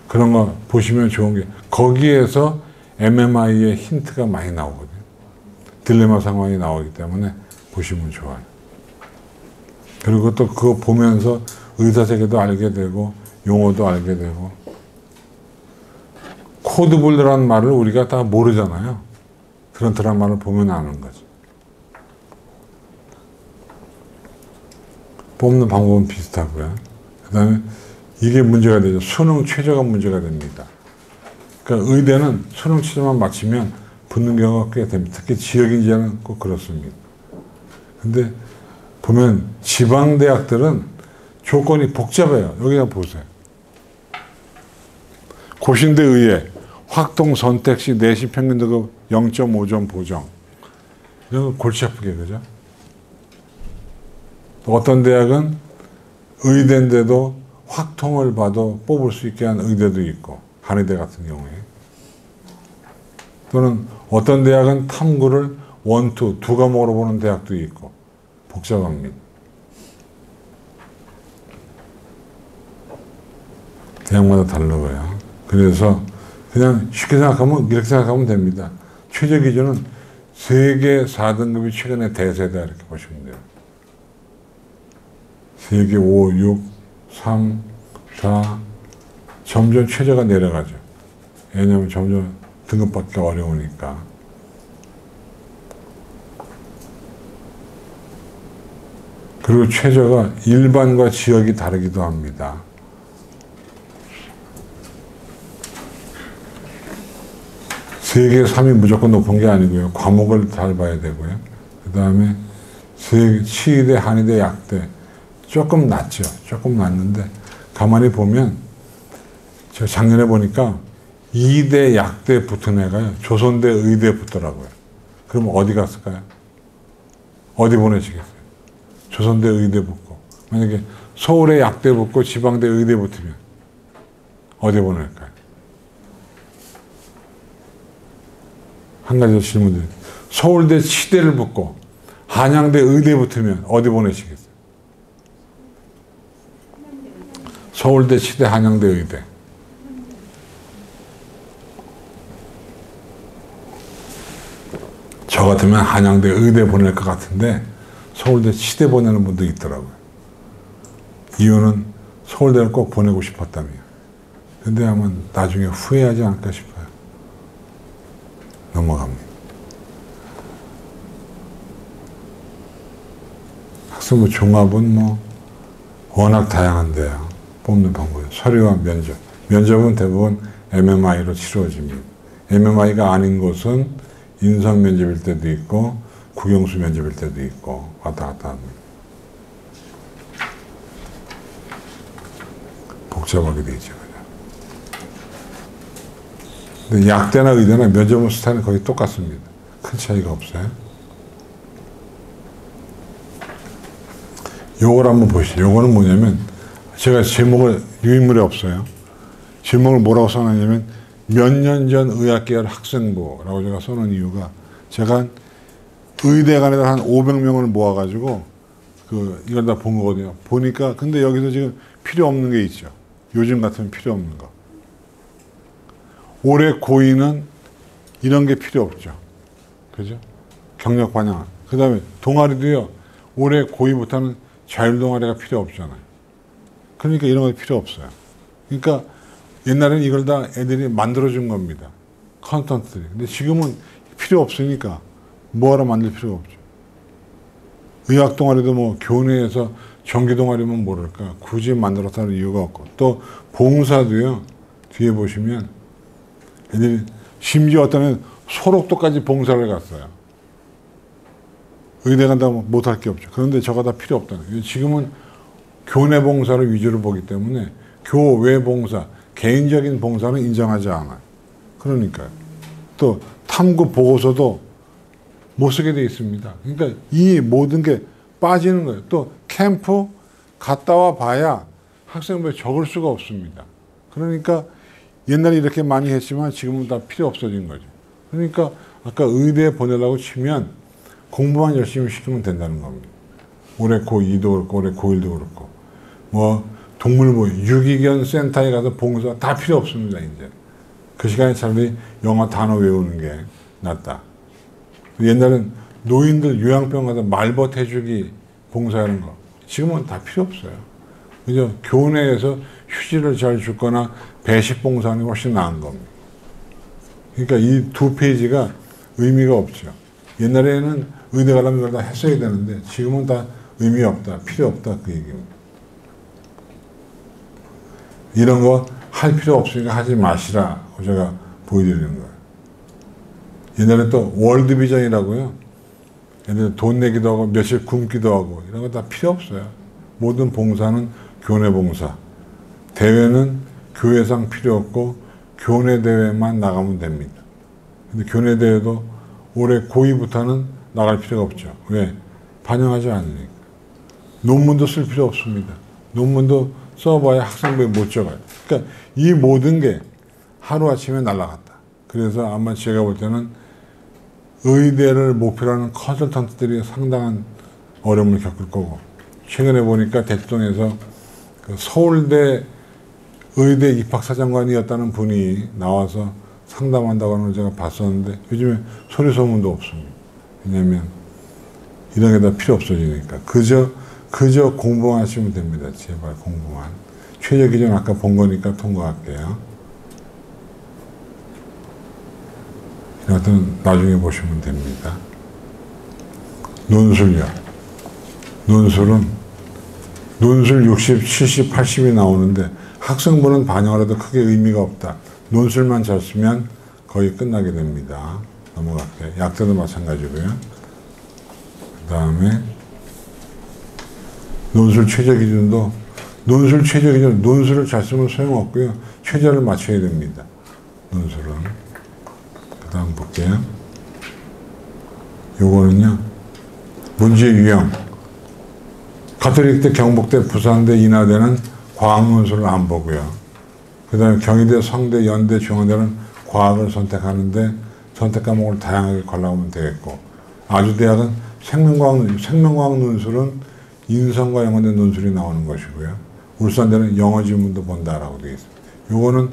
그런 거 보시면 좋은 게 거기에서 MMI의 힌트가 많이 나오거든요. 딜레마 상황이 나오기 때문에 보시면 좋아요. 그리고 또 그거 보면서 의사세계도 알게 되고 용어도 알게 되고 코드블루라는 말을 우리가 다 모르잖아요. 그런 드라마를 보면 아는 거죠. 뽑는 방법은 비슷하고요. 그 다음에 이게 문제가 되죠. 수능 최저가 문제가 됩니다. 그러니까 의대는 수능 최저만 맞추면 붙는 경우가 꽤 됩니다. 특히 지역인재는 꼭 그렇습니다. 근데 보면 지방대학들은 조건이 복잡해요. 여기 한번 보세요. 고신대 의예, 확동 선택시 내신 평균 등급 0.5점 보정. 이런 거 골치 아프게, 그죠? 어떤 대학은 의대인데도 확통을 봐도 뽑을 수 있게 한 의대도 있고, 한의대 같은 경우에. 또는 어떤 대학은 탐구를 원투, 두 과목으로 보는 대학도 있고, 복잡합니다. 대학마다 다르고요. 그래서 그냥 쉽게 생각하면 이렇게 생각하면 됩니다. 최저 기준은 세계 4등급이 최근에 대세다 이렇게 보시면 돼요. 세계 5, 6, 3, 4 점점 최저가 내려가죠. 왜냐하면 점점 등급받기가 어려우니까. 그리고 최저가 일반과 지역이 다르기도 합니다. 세계 3이 무조건 높은 게 아니고요. 과목을 잘 봐야 되고요. 그 다음에 치의대, 한의대, 약대 조금 낮죠. 조금 낮는데 가만히 보면 제가 작년에 보니까 이대, 약대 붙은 애가요. 조선대, 의대 붙더라고요. 그럼 어디 갔을까요? 어디 보내시겠어요? 조선대, 의대 붙고. 만약에 서울에 약대 붙고 지방대, 의대 붙으면 어디 보낼까요? 한 가지 더 질문드려요. 서울대, 치대를 붙고 한양대, 의대 붙으면 어디 보내시겠어요? 서울대, 치대, 한양대, 의대. 저 같으면 한양대, 의대 보낼 것 같은데 서울대, 치대 보내는 분도 있더라고요. 이유는 서울대를 꼭 보내고 싶었다며. 근데 아마 나중에 후회하지 않을까 싶어요. 넘어갑니다. 학생부 종합은 뭐 워낙 다양한데요. 뽑는 방법이 서류와 면접. 면접은 대부분 MMI로 치루어집니다. MMI가 아닌 곳은 인성 면접일 때도 있고 국영수 면접일 때도 있고 왔다 갔다 합니다. 복잡하게 되죠. 근데 약대나 의대나 면접은 스타일은 거의 똑같습니다. 큰 차이가 없어요. 요걸 한번 보시죠. 요거는 뭐냐면 제가 제목을 유인물에 없어요. 제목을 뭐라고 써놨냐면 몇 년 전 의학계열 학생부라고 제가 써놓은 이유가 제가 의대간에다 한 500명을 모아가지고 이걸 다 본 거거든요. 보니까 근데 여기서 지금 필요 없는 게 있죠. 요즘 같으면 필요 없는 거. 올해 고2는 이런 게 필요 없죠. 그죠? 경력 반영. 그 다음에 동아리도요. 올해 고2부터는 자율동아리가 필요 없잖아요. 그러니까 이런 거 필요 없어요. 그러니까 옛날에는 이걸 다 애들이 만들어준 겁니다. 컨텐츠들이. 근데 지금은 필요 없으니까 뭐하러 만들 필요가 없죠. 의학 동아리도 뭐 교내에서 정기 동아리면 모를까. 굳이 만들어서 할 이유가 없고. 또 봉사도요. 뒤에 보시면 애들이 심지어 어떤 애는 소록도까지 봉사를 갔어요. 의대 간다면 못할 게 없죠. 그런데 저거 다 필요 없다는 거예요. 지금은 교내 봉사를 위주로 보기 때문에 교외 봉사, 개인적인 봉사는 인정하지 않아요. 그러니까요. 또 탐구 보고서도 못 쓰게 돼 있습니다. 그러니까 이 모든 게 빠지는 거예요. 또 캠프 갔다 와 봐야 학생부에 적을 수가 없습니다. 그러니까 옛날에 이렇게 많이 했지만 지금은 다 필요 없어진 거죠. 그러니까 아까 의대에 보내려고 치면 공부만 열심히 시키면 된다는 겁니다. 올해 고2도 그렇고 올해 고1도 그렇고 뭐 동물보호 유기견 센터에 가서 봉사 다 필요 없습니다. 이제 그 시간에 차라리 영어 단어 외우는 게 낫다. 옛날엔 노인들 요양병 가서 말벗 해주기 봉사하는 거 지금은 다 필요 없어요. 그죠? 교내에서 휴지를 잘 줍거나 배식 봉사하는 게 훨씬 나은 겁니다. 그러니까 이 두 페이지가 의미가 없죠. 옛날에는 의대 가려면 이걸 다 했어야 되는데 지금은 다 의미 없다, 필요 없다 그 얘기입니다. 이런 거 할 필요 없으니까 하지 마시라고 제가 보여드리는 거예요. 옛날에 또 월드비전이라고요. 옛날에 돈 내기도 하고 며칠 굶기도 하고 이런 거 다 필요 없어요. 모든 봉사는 교내 봉사. 대회는 교회상 필요 없고 교내 대회만 나가면 됩니다. 근데 교내 대회도 올해 고2부터는 나갈 필요가 없죠. 왜? 반영하지 않으니까. 논문도 쓸 필요 없습니다. 논문도 써봐야 학생부에 못 적어요. 그러니까 이 모든 게 하루아침에 날아갔다. 그래서 아마 제가 볼 때는 의대를 목표로 하는 컨설턴트들이 상당한 어려움을 겪을 거고 최근에 보니까 대치동에서 그 서울대 의대 입학사정관이었다는 분이 나와서 상담한다고 하는 걸 제가 봤었는데 요즘에 소리 소문도 없습니다. 왜냐면 이런 게 다 필요 없어지니까. 그저 공부만 하시면 됩니다. 제발 공부만. 최저 기준 아까 본 거니까 통과할게요. 여하튼 나중에 보시면 됩니다. 논술요. 논술 60, 70, 80이 나오는데 학생부는 반영을 해도 크게 의미가 없다. 논술만 잘 쓰면 거의 끝나게 됩니다. 넘어갈게요. 약대도 마찬가지고요. 그 다음에 논술 최저 기준도 논술을 잘 쓰면 소용없고요. 최저를 맞춰야 됩니다. 논술은. 그 다음 볼게요. 요거는요. 문제 유형. 가톨릭대, 경북대, 부산대, 인하대는 과학 논술을 안 보고요. 그 다음에 경희대, 성대, 연대, 중앙대는 과학을 선택하는데 선택 과목을 다양하게 골라오면 되겠고, 아주대학은 생명과학 논술은 인성과 연관된 논술이 나오는 것이고요. 울산대는 영어 지문도 본다라고 되어 있습니다. 요거는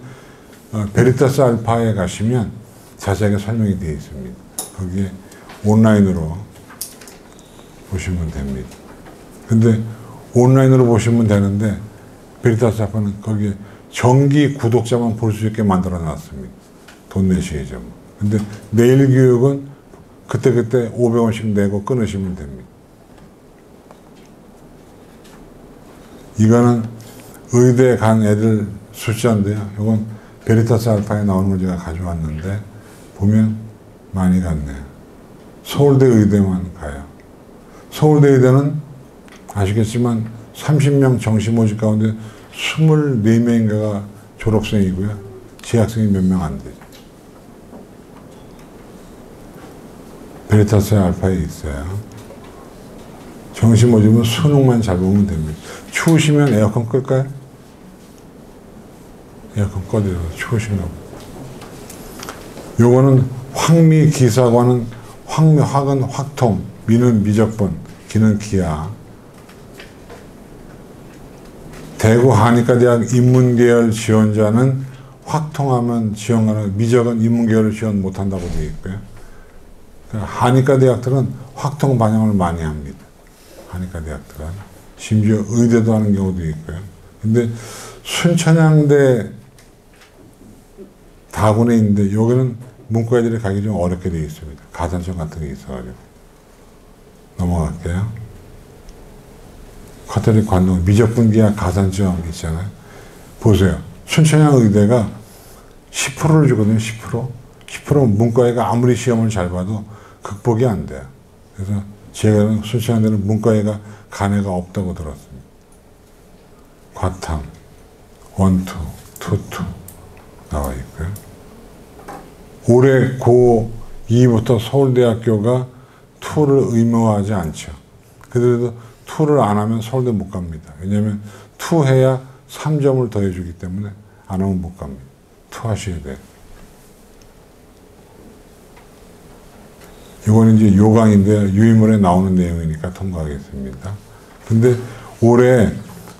베리타스 알파에 가시면 자세하게 설명이 되어 있습니다. 거기에 온라인으로 보시면 됩니다. 근데 온라인으로 보시면 되는데 베리타스 알파는 거기에 정기 구독자만 볼 수 있게 만들어 놨습니다. 돈 내셔야죠. 근데 내일 교육은 그때그때 500원씩 내고 끊으시면 됩니다. 이거는 의대 간 애들 숫자인데요. 이건 베리타스 알파에 나오는 걸 제가 가져왔는데 보면 많이 갔네요. 서울대 의대만 가요. 서울대 의대는 아시겠지만 30명 정시 모집 가운데 24명인가가 졸업생이고요. 재학생이 몇 명 안 되죠. 베리타스 알파에 있어요. 정시 모집은 수능만 잘 보면 됩니다. 추우시면 에어컨 끌까요? 에어컨 꺼드려서 추우신가 보다. 요거는 황미 기사관은 황은 확통, 미는 미적분, 기는 기하. 대구 한의과대학 인문계열 지원자는 확통하면 지원 가능, 미적은 인문계열을 지원 못한다고 되어 있고요. 한의과대학들은 확통 반영을 많이 합니다. 한의과대학들은. 심지어 의대도 하는 경우도 있고요. 근데 순천향대 다군에 있는데 여기는 문과애들이 가기 좀 어렵게 되어 있습니다. 가산점 같은 게 있어가지고. 넘어갈게요. 카톨릭 관동 미적분기와 가산점 있잖아요. 보세요. 순천향 의대가 10%를 주거든요. 10%. 10%는 문과애가 아무리 시험을 잘 봐도 극복이 안 돼요. 그래서 제가 순천향대는 문과애가 간 애가 없다고 들었습니다. 과탐, 1, 2, 2, 2 나와 있고요. 올해 고2부터 서울대학교가 2를 의무화하지 않죠. 그래도 2를 안 하면 서울대 못 갑니다. 왜냐하면 2 해야 3점을 더해주기 때문에 안 하면 못 갑니다. 2 하셔야 돼요. 이거는 이제 요강인데 유인물에 나오는 내용이니까 통과하겠습니다. 근데 올해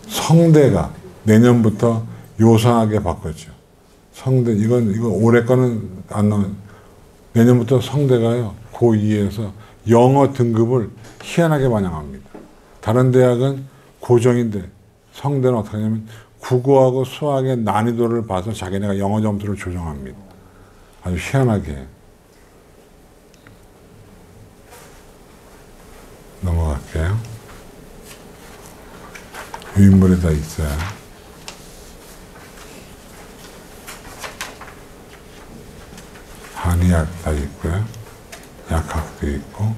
성대가 내년부터 요상하게 바꿨죠. 성대, 이거 올해 거는 안 나와요. 내년부터 성대가요, 고2에서 영어 등급을 희한하게 반영합니다. 다른 대학은 고정인데 성대는 어떻게 하냐면 국어하고 수학의 난이도를 봐서 자기네가 영어 점수를 조정합니다. 아주 희한하게. 넘어갈게요. 유인물에 다 있어요. 한의학 다 있고요. 약학도 있고.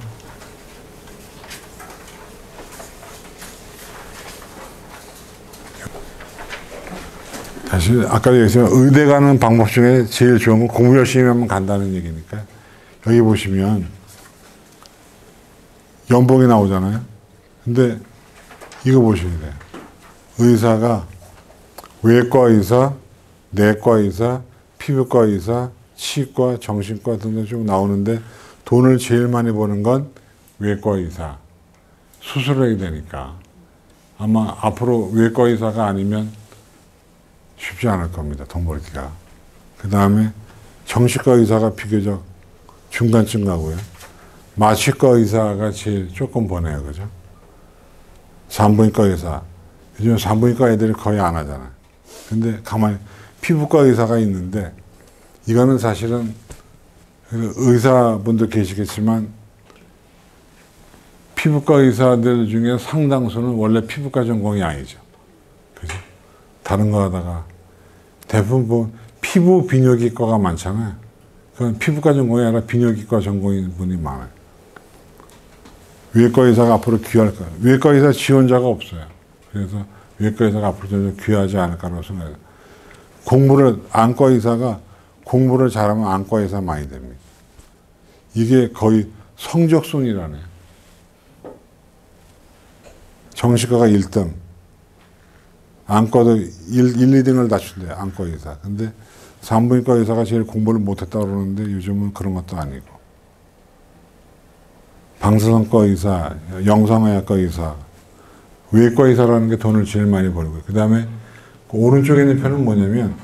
사실 아까 얘기했지만 의대 가는 방법 중에 제일 좋은 건 공부 열심히 하면 간다는 얘기니까 여기 보시면 연봉이 나오잖아요. 근데 이거 보셔야 돼요. 의사가 외과 의사, 내과 의사, 피부과 의사, 치과, 정신과 등등 쭉 나오는데 돈을 제일 많이 버는 건 외과 의사. 수술을 해야 되니까. 아마 앞으로 외과 의사가 아니면 쉽지 않을 겁니다. 돈 벌기가. 그 다음에 정신과 의사가 비교적 중간쯤 가고요. 마취과 의사가 제일 조금 버네요. 그죠? 산부인과 의사. 요즘 산부인과 애들이 거의 안 하잖아요. 근데 가만히 피부과 의사가 있는데 이거는 사실은 의사분도 계시겠지만 피부과 의사들 중에 상당수는 원래 피부과 전공이 아니죠. 그죠? 다른 거 하다가 대부분 피부 비뇨기과가 많잖아요. 그건 피부과 전공이 아니라 비뇨기과 전공인 분이 많아요. 외과 의사가 앞으로 귀할 거예요. 외과 의사 지원자가 없어요. 그래서 외과 의사가 앞으로 좀 귀하지 않을까라고 생각해요. 안과 의사가 공부를 잘하면 안과 의사 많이 됩니다. 이게 거의 성적순이라네요. 정신과가 1등. 안과도 1, 2등을 다출래요. 안과 의사. 근데 산부인과 의사가 제일 공부를 못했다고 그러는데 요즘은 그런 것도 아니고. 방사선과 의사, 영상의학과 의사, 외과 의사라는 게 돈을 제일 많이 벌고요. 그 다음에 그 오른쪽에 있는 편은 뭐냐면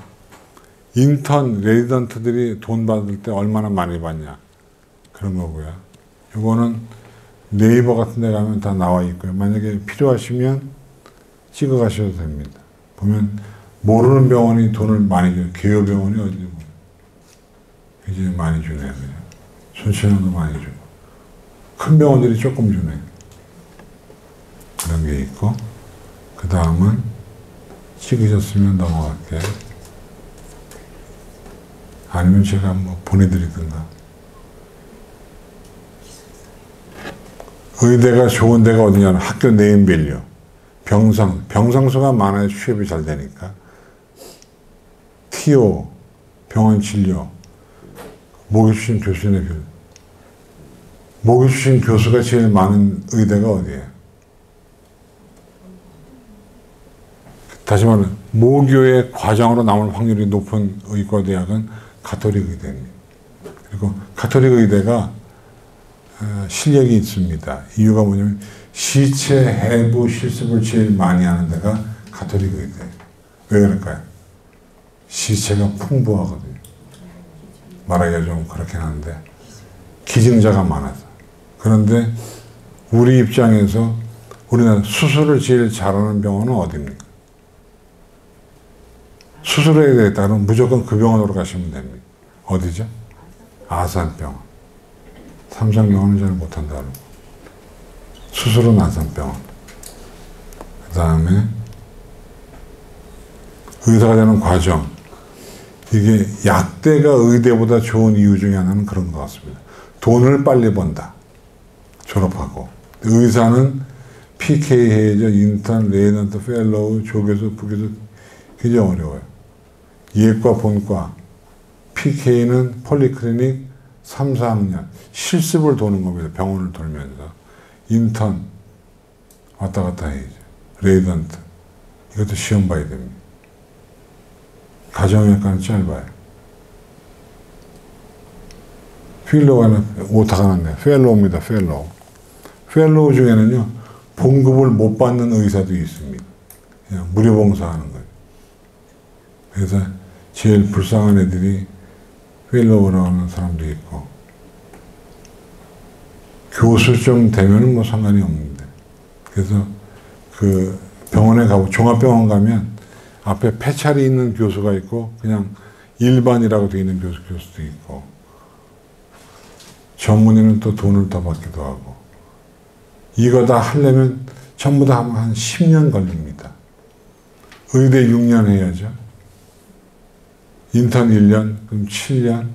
인턴, 레지던트들이 돈 받을 때 얼마나 많이 받냐. 그런 거고요. 이거는 네이버 같은 데 가면 다 나와 있고요. 만약에 필요하시면 찍어 가셔도 됩니다. 보면 모르는 병원이 돈을 많이 줘요. 개요 병원이 어디 보면 굉장히 많이 주네요. 순천향도 많이 주고 큰 병원들이 조금 주네요. 그런 게 있고 그 다음은 찍으셨으면 넘어갈게요. 아니면 제가 뭐 보내드리든가. 의대가 좋은 데가 어디냐면 학교 네임밸류, 병상수가 많아야 취업이 잘 되니까. TO, 병원 진료, 목이 주신 교수님, 목이 주신 교수가 제일 많은 의대가 어디예요? 다시 말해 모교의 과정으로 나올 확률이 높은 의과대학은 가톨릭 의대입니다. 그리고 가톨릭 의대가 실력이 있습니다. 이유가 뭐냐면 시체 해부 실습을 제일 많이 하는 데가 가톨릭 의대예요. 왜 그럴까요? 시체가 풍부하거든요. 말하기가 좀 그렇긴 한데 기증자가 많아서. 그런데 우리 입장에서 우리나라 수술을 제일 잘하는 병원은 어디입니까? 수술에 대해 따르면 무조건 그 병원으로 가시면 됩니다. 어디죠? 아산병원. 삼성병원은 잘 못한다 그러고. 수술은 아산병원. 그 다음에 의사가 되는 과정. 이게 약대가 의대보다 좋은 이유 중에 하나는 그런 것 같습니다. 돈을 빨리 번다. 졸업하고. 의사는 PK 해야죠. 인턴, 레지던트, 펠로우, 조교수, 부교수 굉장히 어려워요. 예과, 본과, PK는 폴리클리닉 3, 4학년 실습을 도는 겁니다. 병원을 돌면서. 인턴 왔다 갔다 해야죠. 레지던트 이것도 시험 봐야 됩니다. 가정의학과는 짧아요. 필로우는 오타가 났네요. 펠로우입니다. 펠로우. 펠로우 중에는요. 봉급을 못 받는 의사도 있습니다. 그냥 무료 봉사하는 거예요. 그래서 제일 불쌍한 애들이 펠로우라고 하는 사람도 있고 교수쯤 되면은 뭐 상관이 없는데 그래서 그 병원에 가고 종합병원 가면 앞에 패찰이 있는 교수가 있고 그냥 일반이라고 되어 있는 교수도 있고 전문의는 또 돈을 더 받기도 하고 이거 다 하려면 전부 다 한 10년 걸립니다. 의대 6년 해야죠. 인턴 1년, 그럼 7년,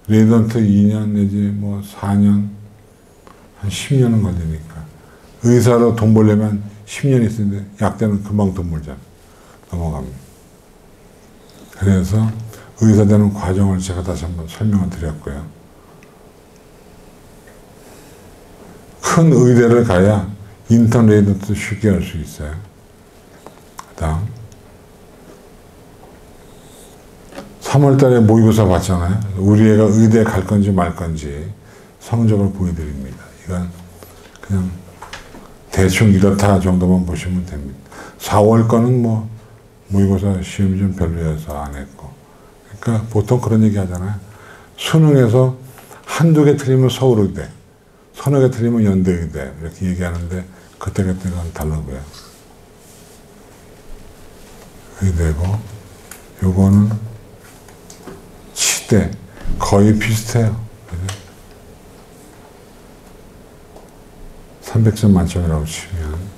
레지던트 2년 내지 뭐 4년, 한 10년은 걸리니까. 의사로 돈 벌려면 10년 있는데 약대는 금방 돈 벌잖아. 넘어갑니다. 그래서 의사 되는 과정을 제가 다시 한번 설명을 드렸고요. 큰 의대를 가야 인턴 레지던트 쉽게 할 수 있어요. 그 다음 3월 달에 모의고사 봤잖아요. 우리 애가 의대 갈 건지 말 건지 성적을 보여드립니다. 이건 그냥 대충 이렇다 정도만 보시면 됩니다. 4월 거는 뭐 모의고사 시험이 좀 별로여서 안 했고. 그러니까 보통 그런 얘기 하잖아요. 수능에서 한두 개 틀리면 서울의대, 서너 개 틀리면 연대의대 이렇게 얘기하는데 그때그때는 다르고요. 의대고 요거는 치대 거의 비슷해요. 300점 만점이라고 치면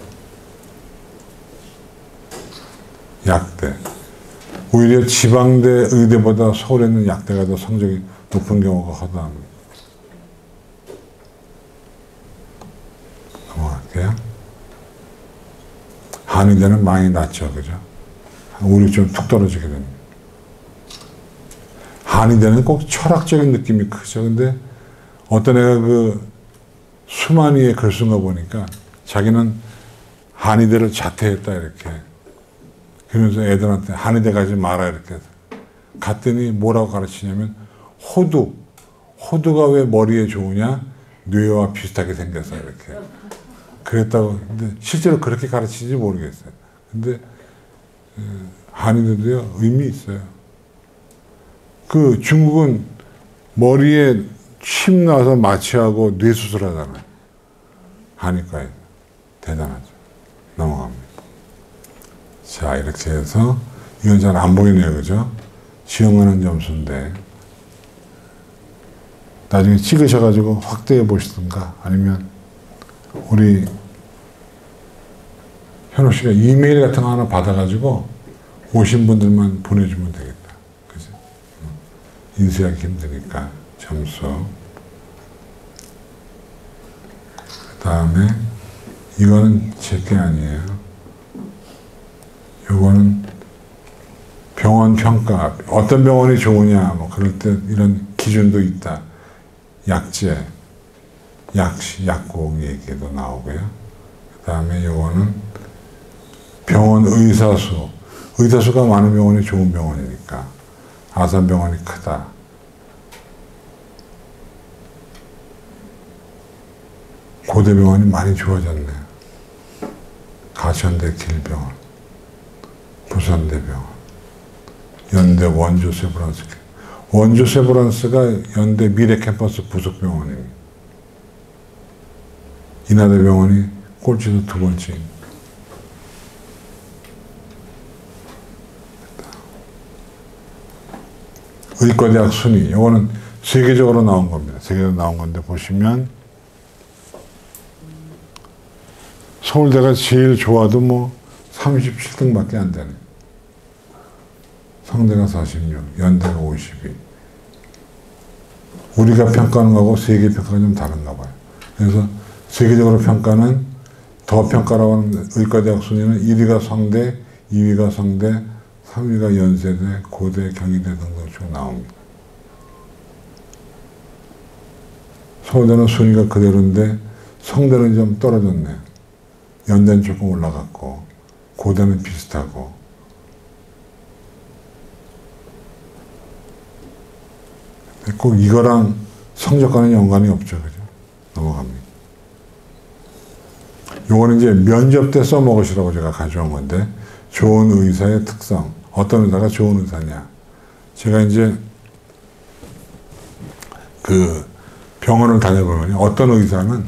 약대. 오히려 지방대 의대보다 서울에 있는 약대가 더 성적이 높은 경우가 허다합니다. 넘어갈게요. 한의대는 많이 낮죠, 그죠? 한 5, 6점 툭 떨어지게 됩니다. 한의대는 꼭 철학적인 느낌이 크죠. 근데 어떤 애가 그 수만이의 글 쓴 거 보니까 자기는 한의대를 자퇴했다 이렇게. 그러면서 애들한테 한의대 가지 마라 이렇게. 갔더니 뭐라고 가르치냐면 호두가 왜 머리에 좋으냐? 뇌와 비슷하게 생겨서 이렇게. 그랬다고. 근데 실제로 그렇게 가르치는지 모르겠어요. 근데 한의대도요 의미 있어요. 그 중국은 머리에 침 나서 마취하고 뇌 수술하잖아요. 한의과에. 대단하죠. 넘어갑니다. 자, 이렇게 해서 이건 잘 안 보이네요. 그죠? 시험하는 점수인데 나중에 찍으셔가지고 확대해 보시든가 아니면 우리 현옥 씨가 이메일 같은 거 하나 받아가지고 오신 분들만 보내주면 되겠다. 그죠? 인쇄하기 힘드니까 점수. 그 다음에 이거는 제 게 아니에요. 요거는 병원 평가. 어떤 병원이 좋으냐, 뭐 그럴 때 이런 기준도 있다. 약제, 약국 얘기도 나오고요. 그 다음에 요거는 병원 의사수. 의사수가 많은 병원이 좋은 병원이니까. 아산병원이 크다. 고대병원이 많이 좋아졌네요. 가천대 길병원, 부산대병원, 연대 원주 세브란스. 원주 세브란스가 연대 미래 캠퍼스 부속병원입니다. 인하대병원이 꼴찌도 두 번째입니다. 의과대학 순위. 이거는 세계적으로 나온 겁니다. 세계적으로 나온 건데 보시면 서울대가 제일 좋아도 뭐 37등밖에 안 되네. 성대가 46, 연대가 52. 우리가 평가하는 거하고 세계 평가가 좀 다른가 봐요. 그래서 세계적으로 평가는 더 평가라고 하는 의과대학 순위는 1위가 성대, 2위가 성대, 3위가 연세대, 고대, 경희대 등등 쭉 나옵니다. 서울대는 순위가 그대로인데 성대는 좀 떨어졌네요. 연대는 조금 올라갔고 고대는 비슷하고. 꼭 이거랑 성적과는 연관이 없죠. 그죠? 넘어갑니다. 요거는 이제 면접 때 써먹으시라고 제가 가져온 건데, 좋은 의사의 특성. 어떤 의사가 좋은 의사냐. 제가 이제 그 병원을 다녀보면 어떤 의사는,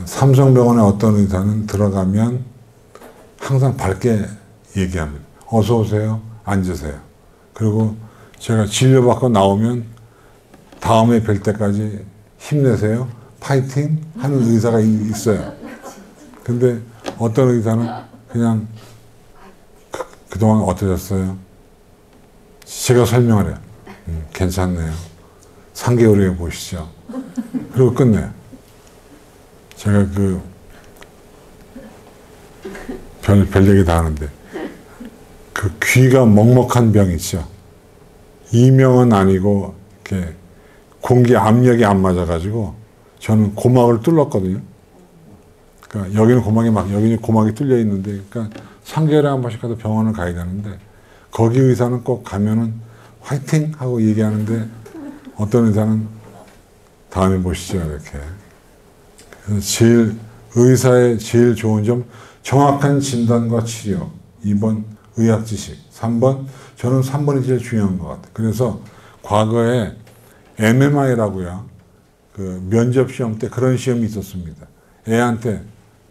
삼성병원의 어떤 의사는 들어가면 항상 밝게 얘기합니다. 어서 오세요. 앉으세요. 그리고 제가 진료받고 나오면 다음에 뵐 때까지 힘내세요. 파이팅 하는 의사가 있어요. 근데 어떤 의사는 그냥 그동안 어떠셨어요? 제가 설명을 해요. 괜찮네요. 3개월 후에 보시죠. 그리고 끝내요. 제가 별 얘기 다 하는데, 그 귀가 먹먹한 병 있죠. 이명은 아니고, 이렇게 공기 압력이 안 맞아가지고, 저는 고막을 뚫었거든요. 그러니까 여기는 고막이 뚫려 있는데, 그러니까 3개월에 한 번씩 가서 병원을 가야 되는데, 거기 의사는 꼭 가면은 화이팅! 하고 얘기하는데, 어떤 의사는 다음에 보시죠. 이렇게. 그래서 의사의 제일 좋은 점, 정확한 진단과 치료. 2번, 의학 지식. 3번, 저는 3번이 제일 중요한 것 같아요. 그래서 과거에 MMI라고요. 그 면접 시험 때 그런 시험이 있었습니다. 애한테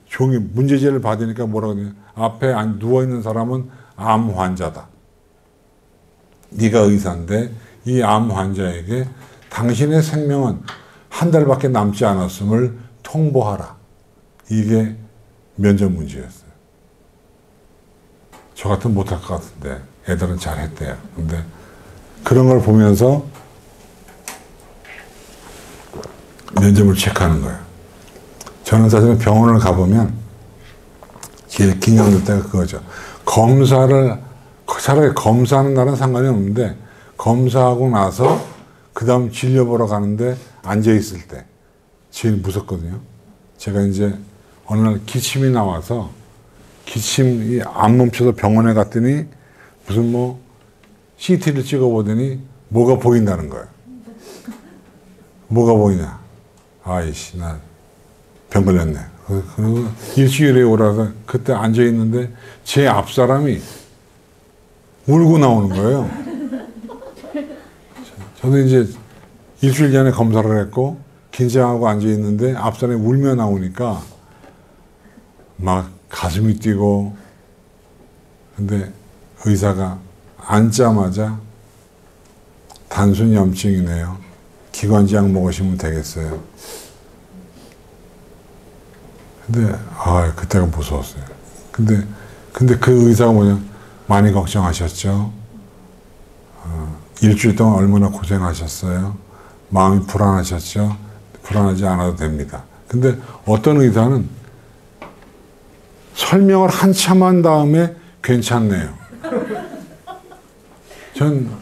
종이 문제지를 받으니까 뭐라고 하냐. 앞에 누워있는 사람은 암 환자다. 네가 의사인데 이 암 환자에게 당신의 생명은 한 달밖에 남지 않았음을 통보하라. 이게 면접 문제였어요. 저 같으면 못할 것 같은데 애들은 잘했대요. 근데 그런 걸 보면서 면접을 체크하는 거예요. 저는 사실은 병원을 가보면 제일 긴장될 때가 그거죠. 차라리 검사하는 날은 상관이 없는데 검사하고 나서 그 다음 진료 보러 가는데 앉아있을 때 제일 무섭거든요. 제가 이제 어느 날 기침이 나와서 기침이 안 멈춰서 병원에 갔더니 무슨 뭐 CT를 찍어보더니 뭐가 보인다는 거예요. 뭐가 보이냐. 아이씨, 나 병 걸렸네. 그리고 일주일에 오라서 그때 앉아있는데 제 앞 사람이 울고 나오는 거예요. 저도 이제 일주일 전에 검사를 했고 긴장하고 앉아있는데 앞 사람이 울며 나오니까 막 가슴이 뛰고, 근데 의사가 앉자마자 단순 염증이네요. 기관지약 먹으시면 되겠어요. 근데 그때가 무서웠어요. 근데 그 의사가 뭐냐, 많이 걱정하셨죠. 일주일 동안 얼마나 고생하셨어요. 마음이 불안하셨죠. 불안하지 않아도 됩니다. 근데 어떤 의사는 설명을 한참 한 다음에 괜찮네요. 전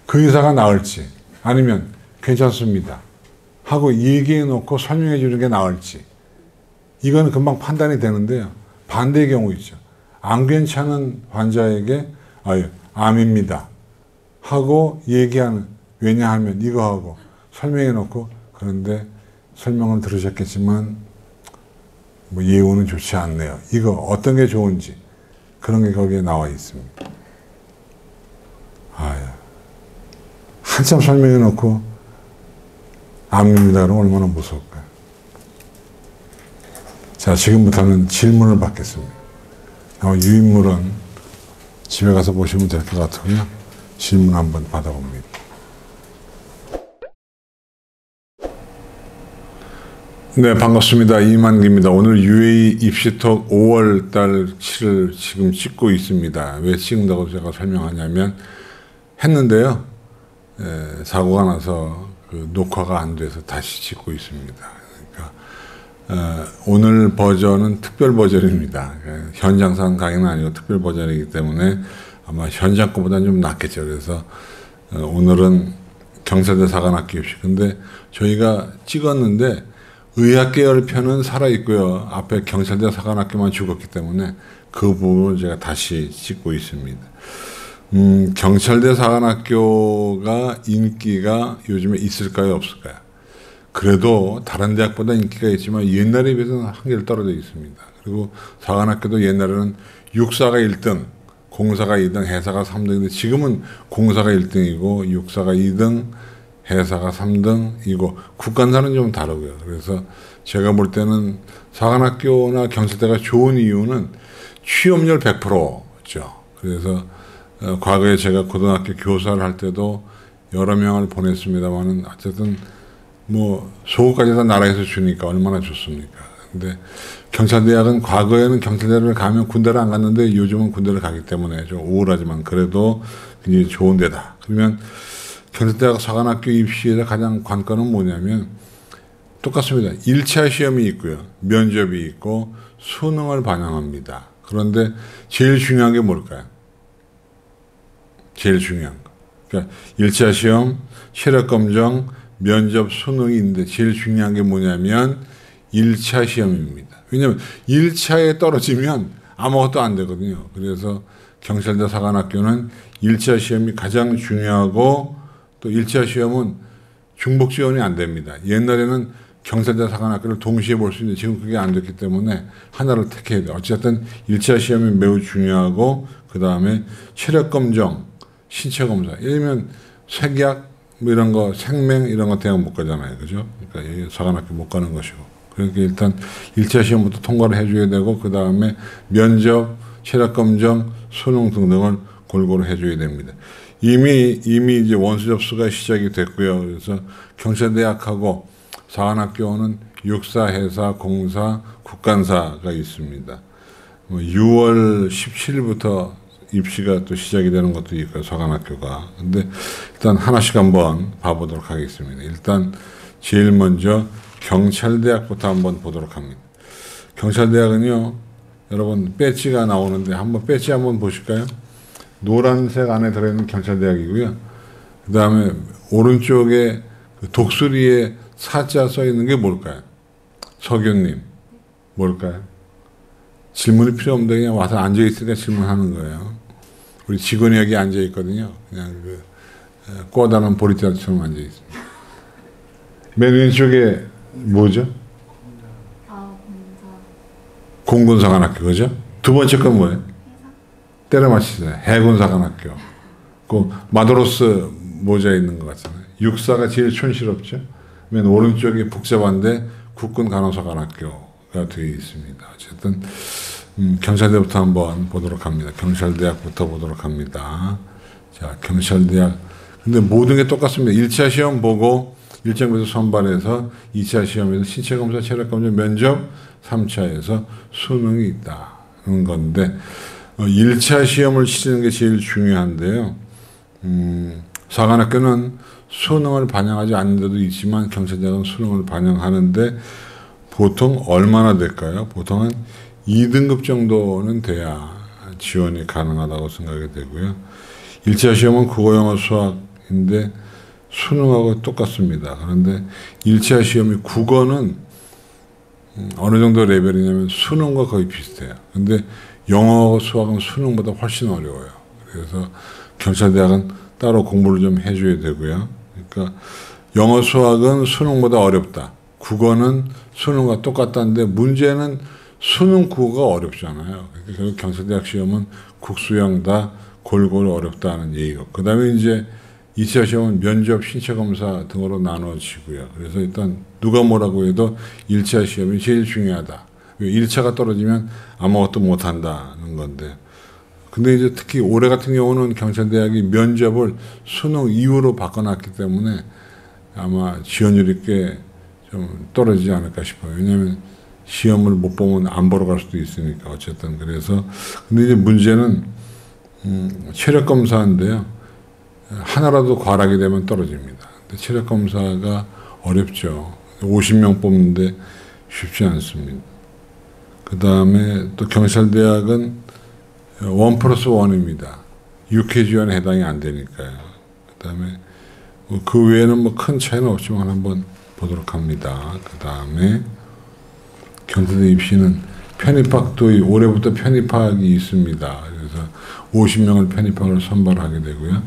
그 의사가 나을지 아니면 괜찮습니다 하고 얘기해 놓고 설명해 주는 게 나을지 이건 금방 판단이 되는데요. 반대의 경우 있죠. 안 괜찮은 환자에게 암입니다 하고 얘기하는, 왜냐하면 이거 하고 설명해 놓고, 그런데 설명을 들으셨겠지만 뭐 예우는 좋지 않네요. 이거 어떤 게 좋은지 그런 게 거기에 나와 있습니다. 한참 설명해 놓고 암입니다 그러면 얼마나 무서울까요? 자, 지금부터는 질문을 받겠습니다. 유인물은 집에 가서 보시면 될 것 같고요. 질문 한번 받아봅니다. 네, 반갑습니다. 이만기입니다. 오늘 UAE 입시톡 5월달 7일 지금 찍고 있습니다. 왜 찍는다고 제가 설명하냐면 했는데요. 사고가 나서 그 녹화가 안 돼서 다시 찍고 있습니다. 그러니까 오늘 버전은 특별 버전입니다. 현장상 강의는 아니고 특별 버전이기 때문에 아마 현장 거보다는 좀 낫겠죠. 그래서 오늘은 경찰대 사관학교 입시. 근데 저희가 찍었는데 의학계열 편은 살아있고요. 앞에 경찰대 사관학교만 죽었기 때문에 그 부분을 제가 다시 찍고 있습니다. 경찰대 사관학교가 인기가 요즘에 있을까요, 없을까요? 그래도 다른 대학보다 인기가 있지만 옛날에 비해서는 한계를 떨어져 있습니다. 그리고 사관학교도 옛날에는 육사가 1등, 공사가 2등, 해사가 3등인데 지금은 공사가 1등이고 육사가 2등, 해사가 3등이고 국간사는 좀 다르고요. 그래서 제가 볼 때는 사관학교나 경찰대가 좋은 이유는 취업률 100%죠. 그래서 과거에 제가 고등학교 교사를 할 때도 여러 명을 보냈습니다만은 어쨌든 뭐 소고까지 다 나라에서 주니까 얼마나 좋습니까. 근데 경찰대학은 과거에는 경찰대를 가면 군대를 안 갔는데 요즘은 군대를 가기 때문에 좀 우울하지만 그래도 굉장히 좋은 데다. 그러면 경찰대학 사관학교 입시에서 가장 관건은 뭐냐면 똑같습니다. 1차 시험이 있고요. 면접이 있고 수능을 반영합니다. 그런데 제일 중요한 게 뭘까요? 제일 중요한 거. 그러니까 1차 시험, 체력검정, 면접, 수능이 있는데 제일 중요한 게 뭐냐면 1차 시험입니다. 왜냐하면 1차에 떨어지면 아무것도 안 되거든요. 그래서 경찰대 사관학교는 1차 시험이 가장 중요하고 또 1차 시험은 중복 지원이 안 됩니다. 옛날에는 경찰대 사관학교를 동시에 볼 수 있는데 지금 그게 안 됐기 때문에 하나를 택해야 돼요. 어쨌든 1차 시험이 매우 중요하고 그 다음에 체력검정, 신체검사. 예를 들면 색약 뭐 이런 거, 생명 이런 거 대학 못 가잖아요. 그죠? 그러니까 사관학교 못 가는 것이고. 그러니까 일단 1차 시험부터 통과를 해줘야 되고 그 다음에 면접, 체력검정, 수능 등등을 골고루 해줘야 됩니다. 이미 이제 원서 접수가 시작이 됐고요. 그래서 경찰대학하고 사관학교는 육사, 해사, 공사, 국간사가 있습니다. 6월 17일부터 입시가 또 시작이 되는 것도 있고요. 사관학교가. 근데 일단 하나씩 한번 봐보도록 하겠습니다. 일단 제일 먼저 경찰대학부터 한번 보도록 합니다. 경찰대학은요, 여러분 배지가 나오는데 한번 배지 한번 보실까요? 노란색 안에 들어있는 경찰대학이고요. 그 다음에 오른쪽에 그 독수리에 사자 써 있는 게 뭘까요? 석윤님, 뭘까요? 질문이 필요 없는데 그냥 와서 앉아있으니까 질문하는 거예요. 우리 직원이 여기 앉아있거든요. 그냥 그 꼬다는 보리자루처럼 앉아있습니다. 맨 왼쪽에 뭐죠? 공군사관학교, 그죠? 두 번째 건 뭐예요? 때려 맞히세요. 해군사관학교. 그 마도로스 모자 있는 것 같잖아요. 육사가 제일 촌스럽죠. 맨 오른쪽이 복잡한데 국군간호사관학교가 되어 있습니다. 어쨌든 경찰대부터 한번 보도록 합니다. 경찰대학부터 보도록 합니다. 자, 경찰대학. 근데 모든 게 똑같습니다. 1차 시험 보고 일정부에서 선발해서 2차 시험에서 신체검사, 체력검사, 면접, 3차에서 수능이 있다는 건데 1차 시험을 치르는 게 제일 중요한데요. 사관학교는 수능을 반영하지 않는 데도 있지만 경찰대학은 수능을 반영하는데 보통 얼마나 될까요? 보통 한 2등급 정도는 돼야 지원이 가능하다고 생각이 되고요. 1차 시험은 국어, 영어, 수학인데 수능하고 똑같습니다. 그런데 1차 시험이 국어는 어느 정도 레벨이냐면 수능과 거의 비슷해요. 근데 영어하고 수학은 수능보다 훨씬 어려워요. 그래서 경찰대학은 따로 공부를 좀 해줘야 되고요. 그러니까 영어, 수학은 수능보다 어렵다. 국어는 수능과 똑같다는데 문제는 수능, 국어가 어렵잖아요. 그래서 경찰대학 시험은 국수형 다 골고루 어렵다는 얘기고. 그 다음에 이제 2차 시험은 면접, 신체검사 등으로 나눠지고요. 그래서 일단 누가 뭐라고 해도 1차 시험이 제일 중요하다. 1차가 떨어지면 아무것도 못한다는 건데. 근데 이제 특히 올해 같은 경우는 경찰대학이 면접을 수능 이후로 바꿔놨기 때문에 아마 지원율이 꽤 좀 떨어지지 않을까 싶어요. 왜냐하면 시험을 못 보면 안 보러 갈 수도 있으니까 어쨌든. 그래서 근데 이제 문제는 체력검사인데요. 하나라도 과락이 되면 떨어집니다. 근데 체력검사가 어렵죠. 50명 뽑는데 쉽지 않습니다. 그 다음에 또 경찰대학은 1+1입니다. 6회 지원에 해당이 안 되니까요. 그 다음에 그 외에는 뭐 큰 차이는 없지만 한번 보도록 합니다. 그 다음에 경찰대 입시는 편입학도 올해부터 편입학이 있습니다. 그래서 50명을 편입학을 선발하게 되고요.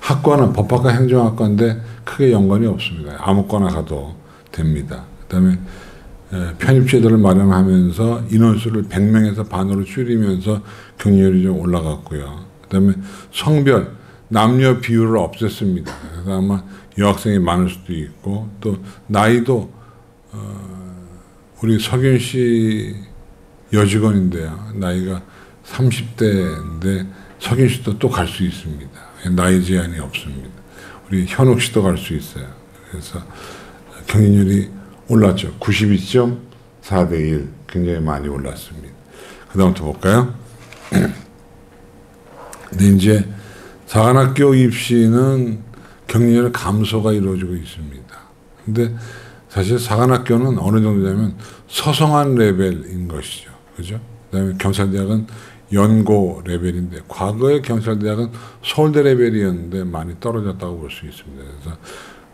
학과는 법학과 행정학과인데 크게 연관이 없습니다. 아무거나 가도 됩니다. 그 다음에 편입제도를 마련하면서 인원수를 100명에서 반으로 줄이면서 경쟁률이 좀 올라갔고요. 그 다음에 성별, 남녀 비율을 없앴습니다. 그래서 아마 여학생이 많을 수도 있고 또 나이도 우리 석윤 씨 여직원인데요. 나이가 30대인데 석윤 씨도 또 갈 수 있습니다. 나이 제한이 없습니다. 우리 현욱 씨도 갈 수 있어요. 그래서 경쟁률이 올랐죠. 92.4대 1 굉장히 많이 올랐습니다. 그 다음부터 볼까요? 근데 이제 사관학교 입시는 경쟁률 감소가 이루어지고 있습니다. 근데 사실 사관학교는 어느 정도냐면 서성한 레벨인 것이죠. 그죠? 그 다음에 경찰대학은 연고 레벨인데 과거의 경찰대학은 서울대 레벨이었는데 많이 떨어졌다고 볼 수 있습니다. 그래서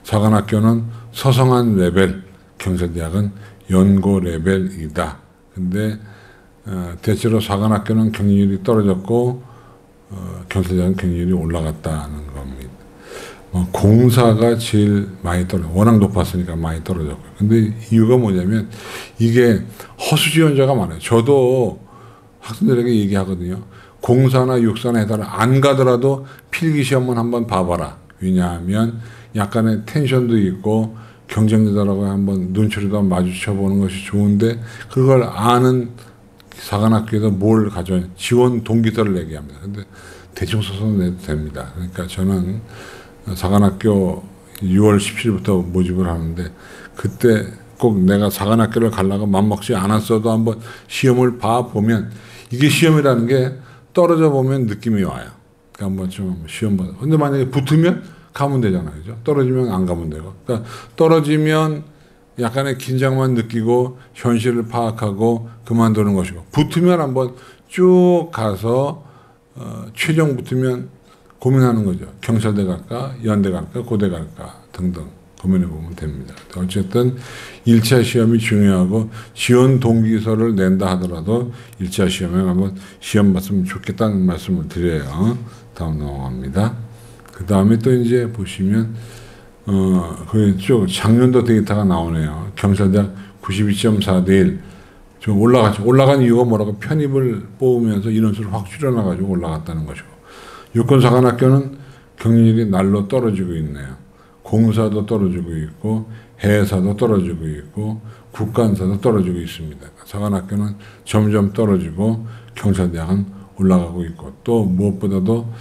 사관학교는 서성한 레벨, 경찰대학은 연고 레벨이다. 근데 대체로 사관학교는 경쟁률이 떨어졌고 경찰대학은 경쟁률이 올라갔다는 겁니다. 공사가 제일 많이 워낙 높았으니까 많이 떨어졌고요. 근데 이유가 뭐냐면 이게 허수지원자가 많아요. 저도 학생들에게 얘기하거든요. 공사나 육사나 해달라 안 가더라도 필기시험은 한번 봐봐라. 왜냐하면 약간의 텐션도 있고 경쟁자들하고 한번 눈초리도 한번 마주쳐보는 것이 좋은데 그걸 아는 사관학교에서 뭘 가져와요? 지원 동기서를 내게 합니다. 근데 대충 써서 내도 됩니다. 그러니까 저는 사관학교 6월 17일부터 모집을 하는데 그때 꼭 내가 사관학교를 가려고 맘먹지 않았어도 한번 시험을 봐보면 이게 시험이라는 게 떨어져 보면 느낌이 와요. 그러니까 한번 좀 시험 봐서. 근데 만약에 붙으면 가면 되잖아요. 그죠? 떨어지면 안 가면 되고. 그러니까 떨어지면 약간의 긴장만 느끼고 현실을 파악하고 그만두는 것이고 붙으면 한번 쭉 가서 최종 붙으면 고민하는 거죠. 경찰대 갈까, 연대 갈까, 고대 갈까 등등 고민해 보면 됩니다. 어쨌든 1차 시험이 중요하고 지원 동기서를 낸다 하더라도 1차 시험에 한번 시험 봤으면 좋겠다는 말씀을 드려요. 다음 넘어갑니다. 그 다음에 또 이제 보시면 거기 쭉 작년도 데이터가 나오네요. 경찰대학 92.4대 1. 좀 올라갔죠. 올라간 이유가 뭐라고 편입을 뽑으면서 인원수를 확 줄여놔가지고 올라갔다는 것이고. 육군사관학교는 경률이 날로 떨어지고 있네요. 공사도 떨어지고 있고 해사도 떨어지고 있고 국간사도 떨어지고 있습니다. 사관학교는 점점 떨어지고 경찰대학은 올라가고 있고 또 무엇보다도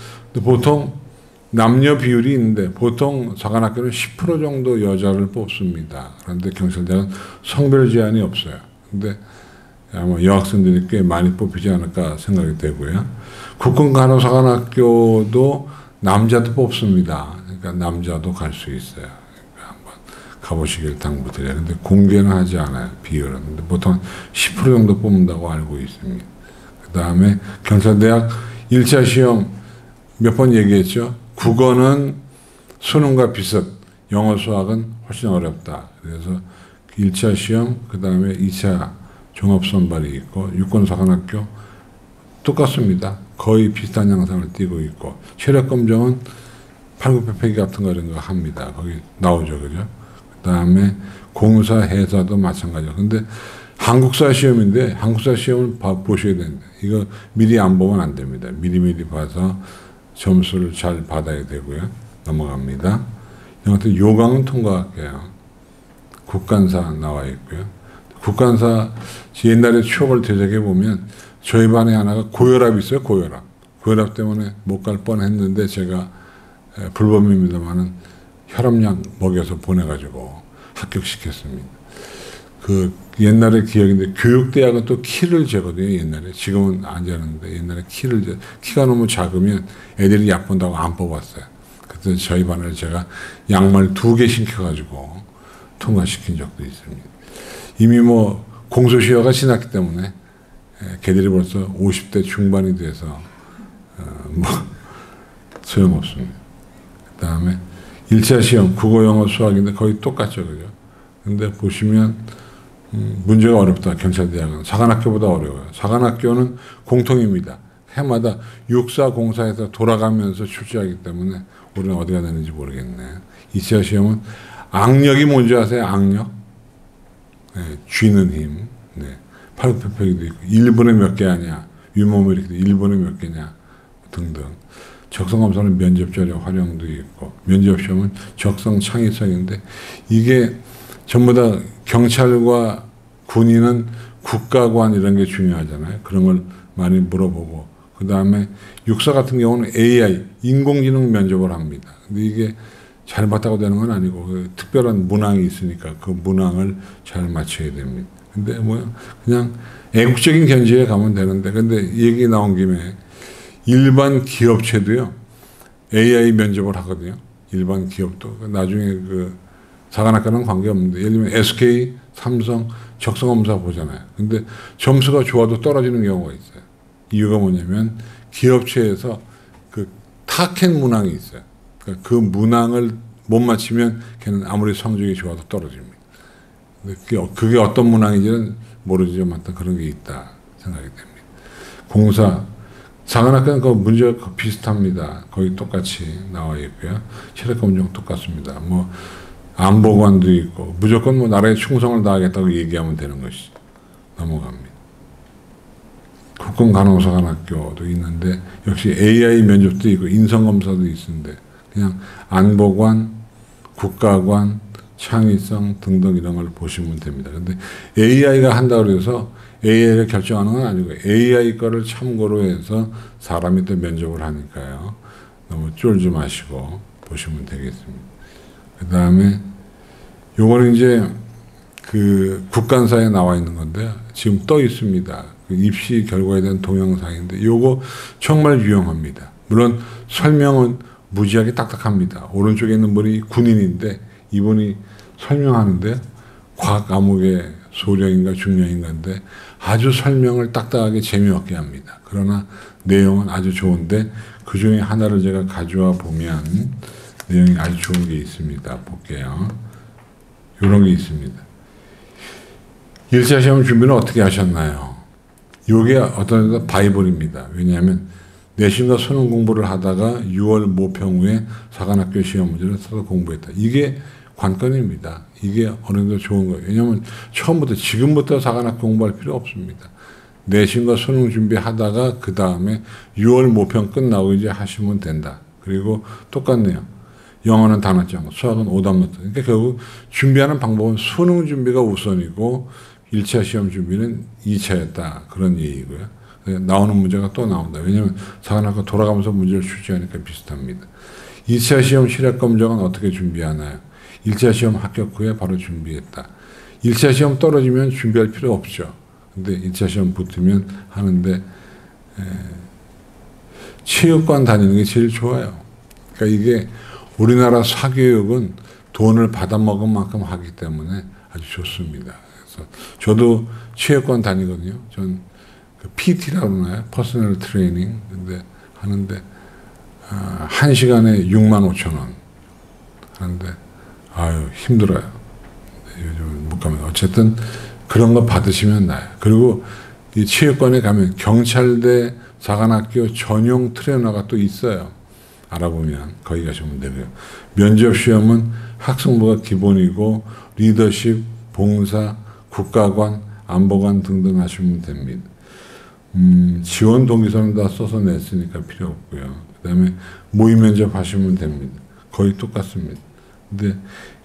보통 남녀 비율이 있는데 보통 사관학교는 10% 정도 여자를 뽑습니다. 그런데 경찰대학은 성별 제한이 없어요. 근데 아마 여학생들이 꽤 많이 뽑히지 않을까 생각이 되고요. 국군간호사관학교도 남자도 뽑습니다. 그러니까 남자도 갈 수 있어요. 그러니까 한번 가보시길 당부드려요. 근데 공개는 하지 않아요. 비율은. 근데 보통 10% 정도 뽑는다고 알고 있습니다. 그 다음에 경찰대학 1차 시험 몇 번 얘기했죠. 국어는 수능과 비슷, 영어 수학은 훨씬 어렵다. 그래서 1차 시험, 그 다음에 2차 종합선발이 있고 육군사관학교 똑같습니다. 거의 비슷한 양상을 띠고 있고 체력검정은 팔굽혀펴기 같은 거 이런 거 합니다. 거기 나오죠. 그죠? 그 다음에 공사, 해사도 마찬가지죠. 근데 한국사 시험인데 한국사 시험을 보셔야 됩니다. 이거 미리 안 보면 안 됩니다. 미리미리 봐서 점수를 잘 받아야 되고요. 넘어갑니다. 이것도 요강은 통과할게요. 국간사 나와 있고요. 국간사 옛날에 추억을 되새겨보면 저희 반에 하나가 고혈압이 있어요. 고혈압. 고혈압 때문에 못 갈 뻔했는데 제가 불법입니다만은 혈압약 먹여서 보내가지고 합격시켰습니다. 그 옛날의 기억인데 교육대학은 또 키를 재거든요. 옛날에. 지금은 안 재는데 옛날에 키를 재. 키가 너무 작으면 애들이 약 본다고 안 뽑았어요. 그때 저희 반을 제가 양말 2개 신켜가지고 통과시킨 적도 있습니다. 이미 뭐 공소시효가 지났기 때문에 걔들이 벌써 50대 중반이 돼서 뭐 소용없습니다. 그 다음에 1차 시험 국어, 영어, 수학인데 거의 똑같죠. 그죠? 근데 보시면 문제가 어렵다. 경찰대학은 사관학교보다 어려워요. 사관학교는 공통입니다. 해마다 육사공사에서 돌아가면서 출제하기 때문에 우리는 어디가 되는지 모르겠네요. 2차 시험은 악력이 뭔지 아세요? 악력? 네, 쥐는 힘. 네. 팔굽혀펴기도 있고 1분에 몇 개 하냐, 윗몸을 이렇게 1분에 몇 개냐 등등. 적성검사는 면접자료 활용도 있고 면접시험은 적성 창의성인데 이게 전부 다 경찰과 군인은 국가관 이런 게 중요하잖아요. 그런 걸 많이 물어보고 그 다음에 육사 같은 경우는 AI 인공지능 면접을 합니다. 근데 이게 잘 봤다고 되는 건 아니고 그 특별한 문항이 있으니까 그 문항을 잘 맞춰야 됩니다. 근데 뭐 그냥 애국적인 견지에 가면 되는데 근데 얘기 나온 김에 일반 기업체도요 AI 면접을 하거든요. 일반 기업도 나중에 그 사관학과는 관계없는데 예를 들면 SK, 삼성 적성검사 보잖아요. 근데 점수가 좋아도 떨어지는 경우가 있어요. 이유가 뭐냐면 기업체에서 그 타켓 문항이 있어요. 그러니까 그 문항을 못 맞히면 걔는 아무리 성적이 좋아도 떨어집니다. 근데 그게 어떤 문항인지는 모르지만 그런 게 있다 생각이 됩니다. 공사 사관학교는 그 문제가 비슷합니다. 거의 똑같이 나와 있고요. 체력검정 똑같습니다. 뭐 안보관도 있고 무조건 뭐 나라에 충성을 다하겠다고 얘기하면 되는 것이죠. 넘어갑니다. 국군간호사관학교도 있는데 역시 AI 면접도 있고 인성검사도 있는데 그냥 안보관, 국가관, 창의성 등등 이런 걸 보시면 됩니다. 근데 AI가 한다고 해서 AI가 결정하는 건 아니고 AI 거를 참고로 해서 사람이 또 면접을 하니까요. 너무 쫄지 마시고 보시면 되겠습니다. 그 다음에 요거는 이제 그 국간사에 나와 있는 건데요. 지금 떠 있습니다. 그 입시 결과에 대한 동영상인데 요거 정말 유용합니다. 물론 설명은 무지하게 딱딱합니다. 오른쪽에 있는 분이 군인인데 이분이 설명하는데 과학 과목의 소령인가 중령인가인데 아주 설명을 딱딱하게 재미없게 합니다. 그러나 내용은 아주 좋은데 그 중에 하나를 제가 가져와 보면 내용이 아주 좋은 게 있습니다. 볼게요. 이런 게 있습니다. 1차 시험 준비는 어떻게 하셨나요? 이게 어떤 데서 바이블입니다. 왜냐하면 내신과 수능 공부를 하다가 6월 모평 후에 사관학교 시험 문제를 써서 공부했다. 이게 관건입니다. 이게 어느 정도 좋은 거예요. 왜냐하면 처음부터 지금부터 사관학교 공부할 필요 없습니다. 내신과 수능 준비하다가 그 다음에 6월 모평 끝나고 이제 하시면 된다. 그리고 똑같네요. 영어는 단어장, 수학은 오답노트. 그러니까 결국 준비하는 방법은 수능 준비가 우선이고 1차 시험 준비는 2차였다. 그런 얘기고요. 나오는 문제가 또 나온다. 왜냐하면 사관학교 돌아가면서 문제를 출제하니까 비슷합니다. 2차 시험 시력검정은 어떻게 준비하나요? 1차 시험 합격 후에 바로 준비했다. 1차 시험 떨어지면 준비할 필요 없죠. 근데 1차 시험 붙으면 하는데 체육관 다니는 게 제일 좋아요. 그러니까 이게 우리나라 사교육은 돈을 받아먹은 만큼 하기 때문에 아주 좋습니다. 그래서 저도 체육관 다니거든요. 전 PT라고 하나요? 퍼스널 트레이닝. 근데 하는데 1시간에 65,000원 하는데 아유 힘들어요. 요즘은 못 가면 어쨌든 그런 거 받으시면 나요. 그리고 이 체육관에 가면 경찰대 사관학교 전용 트레이너가 또 있어요. 알아보면 거기 가시면 되고요. 면접 시험은 학생부가 기본이고 리더십, 봉사, 국가관, 안보관 등등 하시면 됩니다. 지원 동기서는 다 써서 냈으니까 필요 없고요. 그 다음에 모의 면접 하시면 됩니다. 거의 똑같습니다. 근데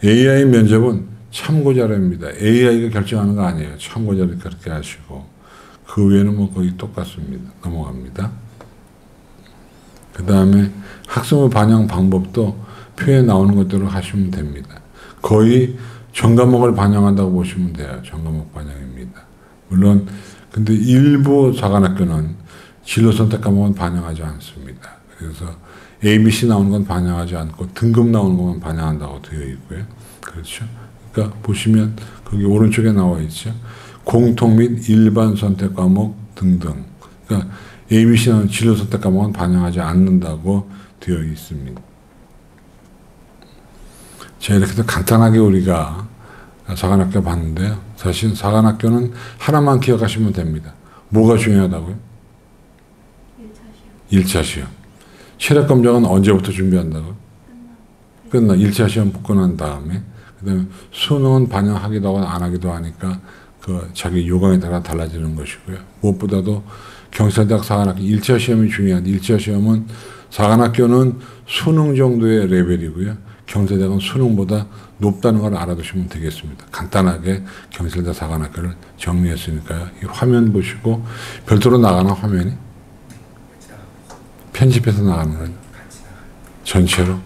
AI 면접은 참고자료입니다. AI가 결정하는 거 아니에요. 참고자료 그렇게 하시고 그 외에는 뭐 거의 똑같습니다. 넘어갑니다. 그 다음에 학생부 반영 방법도 표에 나오는 것대로 하시면 됩니다. 거의 전 과목을 반영한다고 보시면 돼요. 전 과목 반영입니다. 물론 근데 일부 사관학교는 진로 선택 과목은 반영하지 않습니다. 그래서 ABC 나오는 건 반영하지 않고 등급 나오는 것만 반영한다고 되어 있고요. 그렇죠? 그러니까 보시면 거기 오른쪽에 나와 있죠. 공통 및 일반 선택 과목 등등. 그러니까 ABC 나오는 진로 선택 과목은 반영하지 않는다고 되어 있습니다. 자, 이렇게 해서 간단하게 우리가 사관학교 봤는데요. 사실 사관학교는 하나만 기억하시면 됩니다. 뭐가 중요하다고요? 1차 시험. 체력검정은 언제부터 준비한다고요? 끝나. 1차 시험 붙고 난 다음에. 그 다음에 수능은 반영하기도 하고 안 하기도 하니까 그 자기 요강에 따라 달라지는 것이고요. 무엇보다도 경찰대학 사관학교 1차 시험이 중요한데 1차 시험은 사관학교는 수능 정도의 레벨이고요. 경찰대학은 수능보다 높다는 걸 알아두시면 되겠습니다. 간단하게 경찰대 사관학교를 정리했으니까요. 이 화면 보시고 별도로 나가는 화면이 편집해서 나가는 거예요. 전체로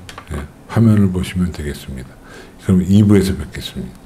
화면을 보시면 되겠습니다. 그럼 2부에서 뵙겠습니다.